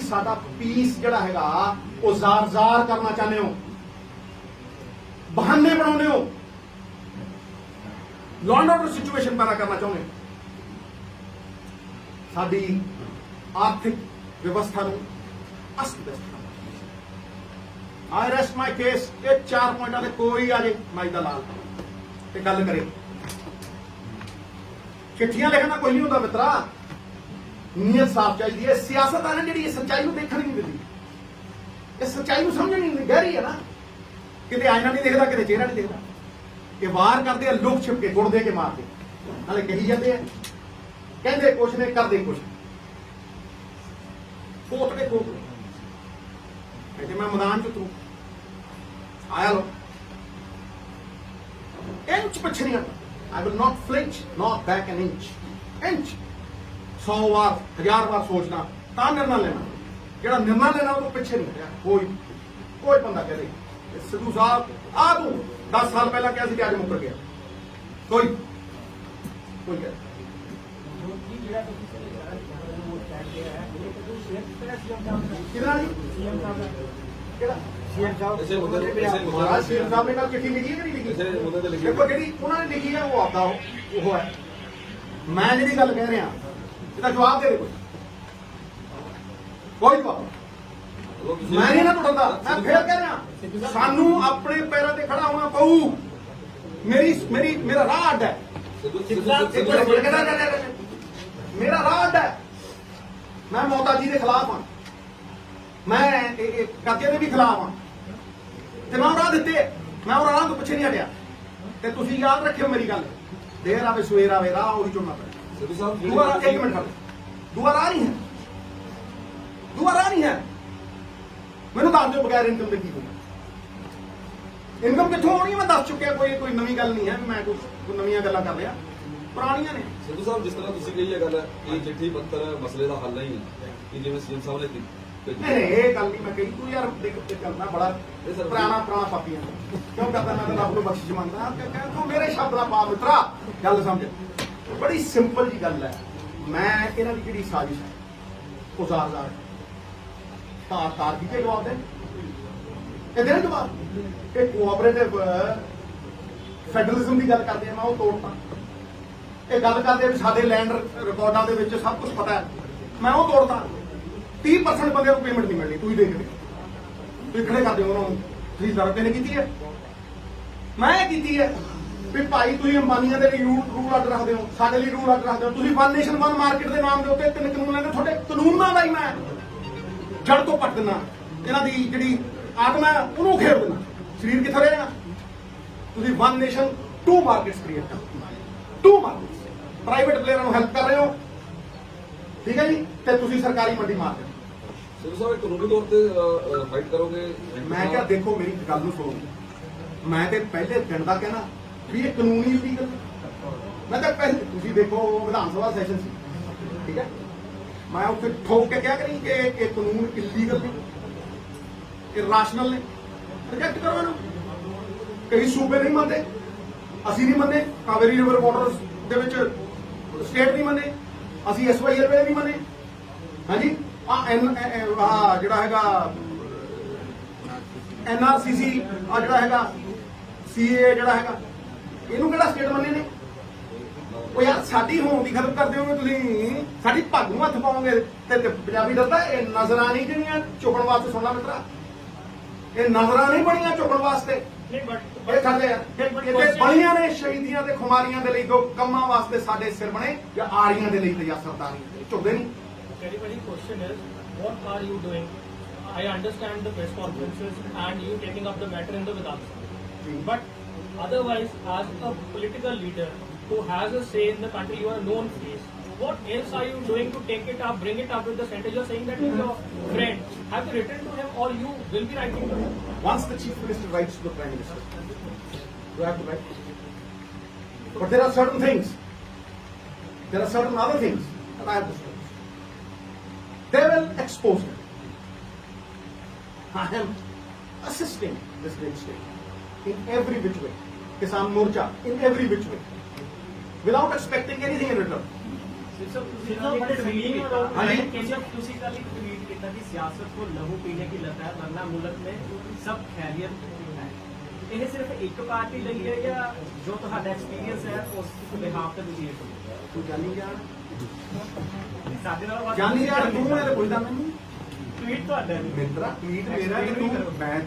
ਸਾਡਾ ਪੀਸ ਜਿਹੜਾ ਹੈਗਾ ਉਹ ਜ਼ਾਰ ਕਰਨਾ ਚਾਹੁੰਦੇ ਹੋ, ਬਹਾਨੇ ਬਣਾਉਂਦੇ ਹੋ, ਲਾਅ ਐਂਡ ਆਰਡਰ ਸਿਚੁਏਸ਼ਨ ਪੈਦਾ ਕਰਨਾ ਚਾਹੁੰਦੇ ਹੋ। ਸਾਡੀ ਆਰਥਿਕ ਵਿਵਸਥਾ ਨੂੰ ਅਸਤ-ਵਿਅਸਤ ਕਰਨਾ। ਆਈ ਰੈਸਟ ਮਾਈ ਕੇਸ। ਇਹ 4 ਪੁਆਇੰਟਾਂ ਤੇ ਕੋਈ ਆ ਜੇ ਮਾਈ ਦਾ ਲਾਲ ਤੇ ਗੱਲ ਕਰੇ। ਚਿੱਠੀਆਂ ਲਿਖਣਾ ਕੋਈ ਨਹੀਂ ਹੁੰਦਾ ਮਿੱਤਰਾ, ਨੀਅਤ ਸਾਫ਼ ਚਾਹੀਦੀ ਹੈ। ਸਿਆਸਤ ਆ ਨਾ ਜਿਹੜੀ ਇਹ ਸੱਚਾਈ ਨੂੰ ਦੇਖਣ ਨਹੀਂ ਦਿੰਦੀ, ਇਹ ਸੱਚਾਈ ਨੂੰ ਸਮਝਣ ਨਹੀਂ ਦਿੰਦੀ। ਗਹਿਰੀ ਹੈ ਨਾ, ਕਿਤੇ ਆਇਨਾ ਨਹੀਂ ਦੇਖਦਾ, ਕਿਤੇ ਚਿਹਰਾ ਨਹੀਂ ਦੇਖਦਾ। ਇਹ ਵਾਰ ਕਰਦੇ ਆ ਲੁਕ ਛਿਪ ਕੇ, ਗੁੜ ਦੇ ਕੇ ਮਾਰਦੇ, ਨਾਲੇ ਕਹੀ ਜਾਂਦੇ ਆ, ਕਹਿੰਦੇ ਕੁਛ ਨੇ ਕਰਦੇ ਕੁਛ, ਕੋਟ ਦੇ ਕੋਟ ਜੇ ਮੈਂ ਮੈਦਾਨ ਚ ਉਤਰੂ ਆਇਆ ਲੋ ਇੰਚ ਪਿੱਛੇ ਨਹੀਂ ਹਟਦਾ। I will not flinch, not back an inch. 100 ਵਾਰ 1000 ਵਾਰ ਸੋਚਣਾ ਤਾਂ ਨਿਰਣਾ ਲੈਣਾ। ਜਿਹੜਾ ਨਿਰਣਾ ਲੈਣਾ ਉਹ ਪਿੱਛੇ ਨਹੀਂ ਹਟਿਆ ਕੋਈ ਬੰਦਾ ਕਹੇ ਸਿੱਧੂ ਸਾਹਿਬ ਆ ਤੂੰ 10 ਸਾਲ ਪਹਿਲਾਂ ਕਿਹਾ ਸੀ ਕਿ ਅੱਜ ਮੁੱਕਰ ਗਿਆ, ਕੋਈ ਕਹੇ ਕਿਹਦਾ ਜੀ ਕਿਹੜਾ ਮਹਾਰਾਜ ਸੀਐਮ ਸਾਹਿਬ ਨੇ ਕੱਲ ਚਿੱਠੀ ਲਿਖੀ ਹੈ ਕਿ ਨਹੀਂ ਲਿਖੀ? ਦੇਖੋ ਜਿਹੜੀ ਉਹਨਾਂ ਨੇ ਲਿਖੀ ਹੈ ਉਹ ਆਪਦਾ ਉਹ ਹੈ। ਮੈਂ ਜਿਹੜੀ ਗੱਲ ਕਹਿ ਰਿਹਾ ਇਹਦਾ ਜਵਾਬ ਦੇ ਦੇ ਕੋਈ ਜਵਾਬ। ਮੈਂ ਨਹੀਂ ਨਾ ਟੁੱਟਦਾ, ਮੈਂ ਫੇਰ ਕਹਿ ਰਿਹਾ ਸਾਨੂੰ ਆਪਣੇ ਪੈਰਾਂ ਤੇ ਖੜਾ ਹੋਣਾ ਪਊ। ਮੇਰਾ ਰਾਹ ਅੱਡ ਹੈ, ਮੇਰਾ ਰਾਹ ਅੱਡ ਹੈ। ਮੈਂ ਮੋਤਾ ਜੀ ਦੇ ਖਿਲਾਫ ਹਾਂ, ਮੈਂ ਕਾਕੇ ਦੇ ਵੀ ਖਿਲਾਫ ਹਾਂ ਤੇ ਮੈਂ ਉਹ ਰਾਹ ਦਿੱਤੇ, ਮੈਂ ਉਹ ਰਾਹ ਤੋਂ ਪਿੱਛੇ ਨਹੀਂ ਹਟਿਆ। ਤੇ ਤੁਸੀਂ ਯਾਦ ਰੱਖਿਓ ਮੇਰੀ ਗੱਲ, ਦੇਰ ਆਵੇ ਸਵੇਰ ਆਵੇ ਰਾਹ ਉਹੀ ਚੁਣਨਾ ਪੈਣਾ। ਦੂਆ ਇੱਕ ਮਿੰਟ ਖੜੋ, ਦੂਆ ਰਾਹ ਨਹੀਂ ਹੈ, ਦੂਆ ਰਾਹ ਨਹੀਂ ਹੈ। ਮੈਨੂੰ ਦੱਸ ਦਿਓ ਬਗੈਰ ਇਨਕਮ ਦੇ ਕੀ ਹੋਊਗਾ? ਇਨਕਮ ਕਿੱਥੋਂ ਆਉਣੀ ਮੈਂ ਦੱਸ ਚੁੱਕਿਆ, ਕੋਈ ਨਵੀਂ ਗੱਲ ਨਹੀਂ ਹੈ। ਮੈਂ ਕੋਈ ਨਵੀਆਂ ਗੱਲਾਂ ਕਰ ਰਿਹਾ, ਪੁਰਾਣੀਆਂ ਨੇ। ਸਿੱਧੂ ਸਾਹਿਬ ਜਿਸ ਤਰ੍ਹਾਂ ਤੁਸੀਂ ਕਹੀ ਇਹ ਗੱਲ ਹੈ ਕਿ ਚਿੱਠੀ ਪੱਤਰ ਮਸਲੇ ਦਾ ਹੱਲ ਨਹੀਂ ਹੈ ਕਿ ਜਿਵੇਂ ਸੀਐਮ ਸਾਹਿਬ ਨੇ ਨਹੀਂ ਇਹ ਗੱਲ ਨਹੀਂ ਮੈਂ ਕਹੀ। ਤੂੰ ਯਾਰ ਦੇਖ ਕਰਨਾ ਬੜਾ ਪੁਰਾਣਾ ਪਾਪੀ ਹੈ, ਕਿਉਂ ਕਰਦਾ? ਮੈਂ ਤਾਂ ਰੱਬ ਨੂੰ ਬਖਸ਼ਿਸ਼ ਮੰਗਦਾ। ਤੂੰ ਮੇਰੇ ਸ਼ਬਦ ਦਾ ਪਾ ਮਿੱਤਰਾ, ਗੱਲ ਸਮਝ। ਬੜੀ ਸਿੰਪਲ ਜੀ ਗੱਲ ਹੈ। ਮੈਂ ਇਹਨਾਂ ਦੀ ਜਿਹੜੀ ਸਾਜ਼ਿਸ਼ ਹੈ ਉਹ ਜ਼ਾਰ ਤਾਰ ਦੀ ਕੇ ਜਵਾਬ ਦੇ ਇਹਦੇ ਨਾਲ ਜਵਾਬ। ਇਹ ਕੋਆਪਰੇਟਿਵ ਫੈਡਰਲਿਜ਼ਮ ਦੀ ਗੱਲ ਕਰਦੇ ਆ, ਮੈਂ ਉਹ ਤੋੜਤਾ। ਇਹ ਗੱਲ ਕਰਦੇ ਵੀ ਸਾਡੇ ਲੈਂਡ ਰਿਕਾਰਡਾਂ ਦੇ ਵਿੱਚ ਸਭ ਕੁਝ ਪਤਾ ਹੈ, ਮੈਂ ਉਹ ਤੋੜਤਾ। 30% ਬੰਦੇ ਨੂੰ ਪੇਮੈਂਟ ਨਹੀਂ ਮਿਲਣੀ, ਤੁਸੀਂ ਦੇਖ ਲਿਓ। ਤੁਸੀਂ ਖੜੇ ਕਰਦੇ ਹੋ ਉਹਨਾਂ ਨੂੰ, ਤੁਸੀਂ ਜ਼ਰੂਰਤ ਨੇ ਕੀਤੀ ਹੈ, ਮੈਂ ਕੀਤੀ ਹੈ ਵੀ ਭਾਈ ਤੁਸੀਂ ਅੰਬਾਨੀਆਂ ਦੇ ਲਈ ਰੂਲ ਅੱਡ ਰੱਖਦੇ ਹੋ, ਸਾਡੇ ਲਈ ਰੂਲ ਅੱਡ ਰੱਖਦੇ ਹੋ। ਤੁਸੀਂ ਵਨ ਨੇਸ਼ਨ ਵਨ ਮਾਰਕੀਟ ਦੇ ਨਾਮ ਦੇ ਉੱਤੇ 3 ਕਾਨੂੰਨ ਲੈਂਦੇ, ਤੁਹਾਡੇ ਕਾਨੂੰਨਾਂ ਦਾ ਹੀ ਮੈਂ ਜੜ ਤੋਂ ਪੱਟ ਦਿੰਦਾ। ਇਹਨਾਂ ਦੀ ਜਿਹੜੀ ਆਤਮਾ ਹੈ ਉਹਨੂੰ ਖੇਡ ਦਿੰਦਾ। ਸਰੀਰ ਕਿੱਥੇ ਰਹੇਗਾ? ਤੁਸੀਂ ਵਨ ਨੇਸ਼ਨ 2 ਮਾਰਕੀਟਸ ਕ੍ਰੀਏਟ ਕਰ, 2 ਮਾਰਕੀਟਸ ਪ੍ਰਾਈਵੇਟ ਪਲੇਅਰਾਂ ਨੂੰ ਹੈਲਪ ਕਰ ਰਹੇ ਹੋ, ਠੀਕ ਹੈ ਜੀ, ਤੇ ਤੁਸੀਂ ਸਰਕਾਰੀ ਮੰਡੀ ਮਾਰ ਰਹੇ ਹੋ। ਸਿੱਧੂ ਸਾਹਿਬ ਕਾਨੂੰਨੀ ਤੌਰ ਤੇ ਫਾਈਟ ਕਰੋਗੇ? ਮੈਂ ਕਿਹਾ ਦੇਖੋ ਮੇਰੀ ਗੱਲ ਨੂੰ ਸੁਣੋ, ਮੈਂ ਤੇ ਪਹਿਲੇ ਦਿਨ ਦਾ ਕਹਿਣਾ ਵੀ ਇਹ ਕਾਨੂੰਨੀ ਲੀਗਲ। ਮੈਂ ਤਾਂ ਪਹਿਲੇ ਤੁਸੀਂ ਦੇਖੋ ਵਿਧਾਨ ਸਭਾ ਸੈਸ਼ਨ ਸੀ, ਠੀਕ ਹੈ, ਮੈਂ ਉੱਥੇ ਠੋਕ ਕੇ ਕਿਹਾ ਕਰੀ ਕਿ ਇਹ ਕਾਨੂੰਨ ਇਲੀਗਲ ਨੇ, ਇਹ ਰਾਸ਼ਨਲ ਨੇ, ਰਿਜੈਕਟ ਕਰੋ ਇਹਨੂੰ। ਕਈ ਸੂਬੇ ਨਹੀਂ ਮੰਨਦੇ, ਅਸੀਂ ਨਹੀਂ ਮੰਨੇ, ਕਾਵੇਰੀ ਰਿਵਰ ਵਾਟਰਸ ਦੇ ਵਿੱਚ ਸਟੇਟ ਨਹੀਂ ਮੰਨੇ, ਅਸੀਂ SYL ਵੇਲੇ ਨਹੀਂ ਮੰਨੇ। ਹਾਂਜੀ ਜਿਹੜਾ ਹੈਗਾ NRCC ਜਿਹੜਾ ਹੈਗਾ CA ਜਿਹੜਾ ਹੈਗਾ, ਇਹਨੂੰ ਕਿਹੜਾ ਸਟੇਟ ਮੰਨੇ ਨੇ? ਉਹ ਯਾਰ ਸਾਡੀ ਹੋਂਦ ਦੀ ਖਤਮ ਕਰਦੇ ਹੋਗੇ ਤੁਸੀਂ, ਸਾਡੀ ਪੱਗ ਨੂੰ ਹੱਥ ਪਾਓਗੇ ਤੇ ਪੰਜਾਬੀ ਦੱਸਦਾ ਇਹ ਨਜ਼ਰਾਂ ਨਹੀਂ ਜਿਹੜੀਆਂ ਚੁੱਕਣ ਵਾਸਤੇ। ਸੁਣਨਾ ਮਿੱਤਰਾ, ਇਹ ਨਜ਼ਰਾਂ ਨਹੀਂ ਬਣੀਆਂ ਚੁੱਕਣ ਵਾਸਤੇ, ਇਹ ਕਰਦੇ ਆ ਇਹ ਬਣੀਆਂ ਨੇ ਸ਼ਹੀਦੀਆਂ ਤੇ ਖੁਮਾਰੀਆਂ ਦੇ ਲਈ, ਦੋ ਕੰਮਾਂ ਵਾਸਤੇ ਸਾਡੇ ਸਿਰ ਬਣੇ, ਜਾਂ ਆਰੀਆਂ ਦੇ ਲਈ ਤੇ ਜਾਂ ਸਰਦਾਰੀ ਝੁਕਦੇ ਨਹੀਂ। Everybody question is, what are you doing? I understand the press conferences and you taking up the matter in the Vidhan Sabha. But otherwise, as a political leader who has a say in the country, you are a known face. What else are you doing to take it up, bring it up with the center? You're saying that he's your friend. Have you written to him or you will be writing to him? Once the Chief Minister writes to the Prime Minister, you have to write. But there are certain things, there are certain other things that I have to say. They will expose them. I am assisting this great state in every which way. Kisan Morcha in every which way, without expecting anything in return. ਤੁਸੀਂ ਕੱਲ ਇੱਕ tweet ਕੀਤਾ ਕਿ ਸਿਆਸਤ ਕੋ ਲਹੂ ਪੀਣੇ ਕੀ ਲਤ ਹੈ, ਵਰਨਾ ਮੁਲਕ में सब खैरियत है। ਇਹ ਸਿਰਫ ਇੱਕ ਪਾਰਟੀ ਲਈ ਹੈ ਜਾਂ ਜੋ ਤੁਹਾਡਾ ਐਕਸਪੀਰੀਅੰਸ ਹੈ ਉਸ ਬਿਹਾਫ ਤੇ ਤੁਸੀਂ ਇਹ ਕਰੋ? ਤੂੰ ਜਾਣੀ ਜਾਣ, ਸਾਡੇ ਨਾਲ ਜਾਣੀ ਜਾਣ ਤੂੰ ਇਹ ਪੁੱਛਦਾ ਮੈਨੂੰ। ਟਵੀਟ ਤੁਹਾਡਾ ਨਹੀਂ ਮਿੱਤਰਾ, ਟਵੀਟ ਮੇਰਾ ਕਿ ਤੂੰ ਮੈਂ ਤਾਂ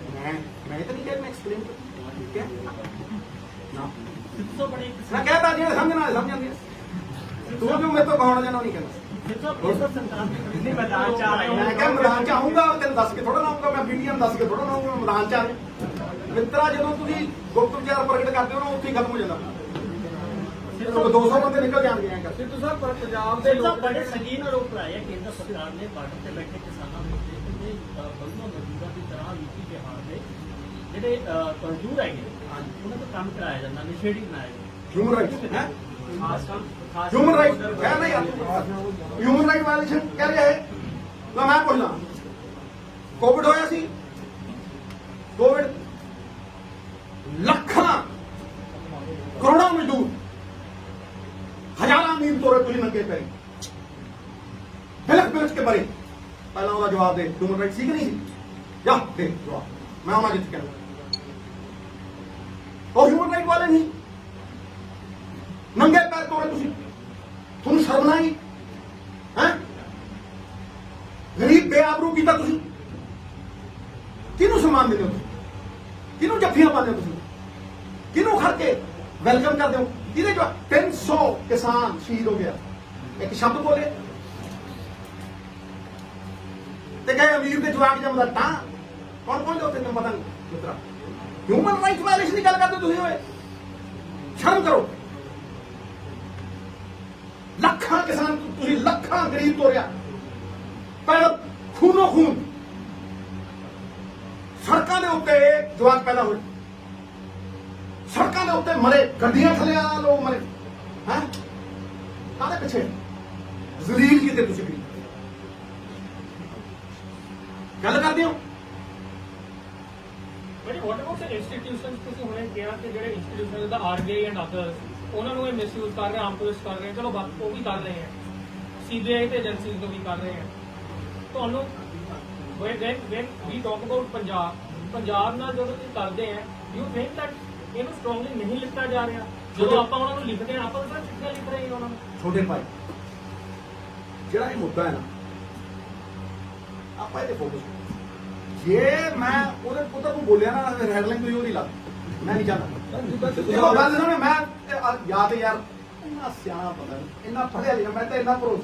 ਨਹੀਂ ਕਹਿ, ਮੈਂ ਐਕਸਪਲੇਨ ਕਰ, ਠੀਕ ਹੈ ਨਾ। ਸਿੱਧੂ ਬੜੇ ਮੈਂ ਕਹਤਾ ਜਿਹੜੇ ਸਮਝਣਾ ਸਮਝ ਜਾਂਦੇ, ਤੂੰ ਜੋ ਮੇਰੇ ਤੋਂ ਕਹਾਉਣਾ ਜਾਣਾ ਨਹੀਂ ਕਹਿੰਦਾ। ਨਹੀਂ ਮੈਦਾਨ ਚ ਆ ਰਹੇ ਮੈਂ ਕਿਹਾ ਮੈਦਾਨ ਚ ਆਊਂਗਾ, ਤੈਨੂੰ ਦੱਸ ਕੇ ਥੋੜਾ ਨਾ ਆਊਂਗਾ, ਮੈਂ ਵੀਡੀਓ ਦੱਸ ਕੇ ਥੋੜਾ ਨਾ ਆਊਂਗਾ ਮੈਦਾਨ ਚ ਆ ਰਹੇ। ਮਿੱਤਰਾ ਜਦੋਂ ਤੁਸੀਂ ਗੁਪਤ ਵਿਚਾਰ ਪ੍ਰਗਟ ਕਰਦੇ ਹੋ ਨਾ, ਉੱਥੇ ਹੀ ਖਤਮ ਹੋ ਜਾਂਦਾ। 200 ਬੰਦੇ ਨਿਕਲ ਜਾਣਗੇ ਐਂ ਕਰ। ਸਿੱਧੂ ਸਾਹਿਬ ਪੰਜਾਬ ਦੇ ਲੋਕ ਬੜੇ ਸੰਗੀਨ ਆਰੋਪ ਲਾਏ ਆ ਕੇਂਦਰ ਸਰਕਾਰ ਨੇ ਬਾਰਡਰ ਤੇ ਬੈਠੇ ਕਿਸਾਨਾਂ ਦੇ ਉੱਤੇ ਕਿ ਬੰਦੋਂ ਮਜ਼ਦੂਰਾਂ ਦੀ ਤਰ੍ਹਾਂ ਯੂਪੀ ਬਿਹਾਰ ਦੇ ਜਿਹੜੇ ਮਜ਼ਦੂਰ ਹੈਗੇ ਉਹਨਾਂ ਤੋਂ ਕੰਮ ਕਰਾਇਆ ਜਾਂਦਾ, ਨਸ਼ੇੜੀ ਬਣਾਇਆ ਜਾਂਦਾ। ਹਿਊਮਨ ਰਾਈਟਸ ਹੈ, ਖਾਸ ਹਿਊਮਨ ਰਾਈਟ ਹੈ ਨਾ ਯਾਰ, ਹਿਊਮਨ ਰਾਈਟ ਵਾਇਲੇਸ਼ਨ ਕਹਿ ਰਿਹਾ ਹੈ। ਤਾਂ ਮੈਂ ਪੁੱਛਦਾ, ਕੋਵਿਡ ਹੋਇਆ ਸੀ, ਕੋਵਿਡ ਲੱਖਾਂ ਕਰੋੜਾਂ ਮਜ਼ਦੂਰ ਹਜ਼ਾਰਾਂ मील ਤੋਰੇ ਤੁਸੀਂ ਨੰਗੇ ਪੈਰੀ ਬਿਲਕ ਬਿਲਕ ਕੇ ਮਰੇ, ਪਹਿਲਾਂ ਉਹਦਾ ਜਵਾਬ ਦੇ, ਹਿਊਮਨ ਰਾਈਟ ਸੀ ਕਿ ਨਹੀਂ ਸੀ? ਜਾ ਦੇ ਜਵਾਬ, ਮੈਂ ਉਹਨਾਂ ਜਿੱਤ ਕੇ ਉਹ ਹਿਊਮਨ ਰਾਈਟ ਵਾਲੇ ਨਹੀਂ, ਨੰਗੇ ਪੈਰ ਤੋੜੇ ਤੁਸੀਂ, ਤੁਹਾਨੂੰ ਸ਼ਰਮ ਨਾ ਆਈ ਹੈ? ਗਰੀਬ ਬੇਆਬਰੂ ਕੀਤਾ ਤੁਸੀਂ, ਕਿਹਨੂੰ ਸਨਮਾਨ ਦਿੰਦੇ ਹੋ ਤੁਸੀਂ, ਕਿਹਨੂੰ ਜੱਫੀਆਂ ਪਾਉਂਦੇ ਹੋ ਤੁਸੀਂ, ਕਿਹਨੂੰ ਖੜ ਕੇ ਵੈਲਕਮ ਕਰਦੇ ਹੋ? ਕਿਹਦੇ ਜੋ 300 ਕਿਸਾਨ ਸ਼ਹੀਦ ਹੋ ਗਿਆ, ਇੱਕ ਸ਼ਬਦ ਬੋਲੇ ਤੇ ਕਹੇ ਅਮੀਰ ਦੇ ਜਵਾਕ ਜੰਮਦਾ ਤਾਂ ਕੌਣ ਪਹੁੰਚਦਾ ਉੱਥੇ? ਤੈਨੂੰ ਪਤਾ ਨਹੀਂ ਮਿੱਤਰਾ, ਹਿਊਮਨ ਰਾਈਟ ਵਾਇਲੇਸ਼ਨ ਦੀ ਗੱਲ ਕਰਦੇ ਤੁਸੀਂ ਹੋਏ, ਸ਼ਰਮ ਕਰੋ। ਲੱਖਾਂ ਕਿਸਾਨ, ਤੁਸੀਂ ਲੱਖਾਂ ਗਰੀਬ ਤੋਰਿਆ, ਪਹਿਲਾਂ ਖੂਨੋ ਖੂਨ ਸੜਕਾਂ ਦੇ ਉੱਤੇ ਜਵਾਕ ਪੈਦਾ ਹੋਏ, ਸੜਕਾਂ ਦੇ ਉੱਤੇ ਮਰੇ, ਗੱਡੀਆਂ ਥੱਲੇ ਆ ਲੋਕ ਮਰੇ, ਹੈ ਕਾਹਦੇ ਪਿੱਛੇ? ਜ਼ਲੀਲ ਕੀਤੇ ਤੁਸੀਂ ਵੀ ਗੱਲ ਕਰਦੇ ਹੋ। But what about the institutions? ਤੁਸੀਂ ਹੁਣੇ ਕਿਹਾ ਕਿ ਜਿਹੜੇ institutions the RBI and others, ਉਹਨਾਂ ਨੂੰ ਇਹ ਮਿਸਯੂਜ਼ ਕਰ ਰਹੇ, ਆਮ ਪੁਲਿਸ ਕਰ ਰਹੇ, ਚਲੋ ਬਾਕੀ ਉਹ ਵੀ ਕਰ ਰਹੇ ਹੈ, CBI ਤੇ ਏਜੰਸੀਜ਼ ਤੋਂ ਵੀ ਕਰ ਰਹੇ ਹੈ। ਤੁਹਾਨੂੰ when we talk about Punjab ਨਾਲ ਜਦੋਂ ਤੁਸੀਂ ਕਰਦੇ ਹੈ, you think that ਇਹਨੂੰ strongly ਨਹੀਂ ਲਿਖਿਆ ਜਾ ਰਿਹਾ? ਜਦੋਂ ਆਪਾਂ ਉਹਨਾਂ ਨੂੰ ਲਿਖਦੇ ਹਾਂ, ਆਪਾਂ ਤਾਂ ਚਿੱਠੀਆਂ ਲਿਖ ਰਹੇ ਹਾਂ ਉਹਨਾਂ ਨੂੰ। ਛੋਟੇ ਭਾਈ, ਜਿਹੜਾ ਇਹ ਮੁੱਦਾ ਹੈ ਨਾ, ਆਪਾਂ ਇਹਦੇ ਫੋਕਸ, ਜੇ ਮੈਂ ਉਹਦੇ ਪੁੱਤਰ ਨੂੰ ਬੋਲਿਆ ਨਾ ਹੈਡਲਾਈਨ ਕੋਈ ਉਹ ਨਹੀਂ ਲੱਗਦੀ, ਮੈਂ ਨਹੀਂ ਚਾਹਦਾ। ਦੇਖੋ ਗੱਲ ਸੁਣੋ, ਮੈਂ ਯਾਦ ਯਾਰ ਇੰਨਾ ਸਿਆਣਾ ਪਤਾ ਨਹੀਂ, ਇੰਨਾ ਪੜ੍ਹਿਆ ਲਿਖਿਆ, ਮੈਂ ਤਾਂ ਇੰਨਾ ਭਰੋਸਾ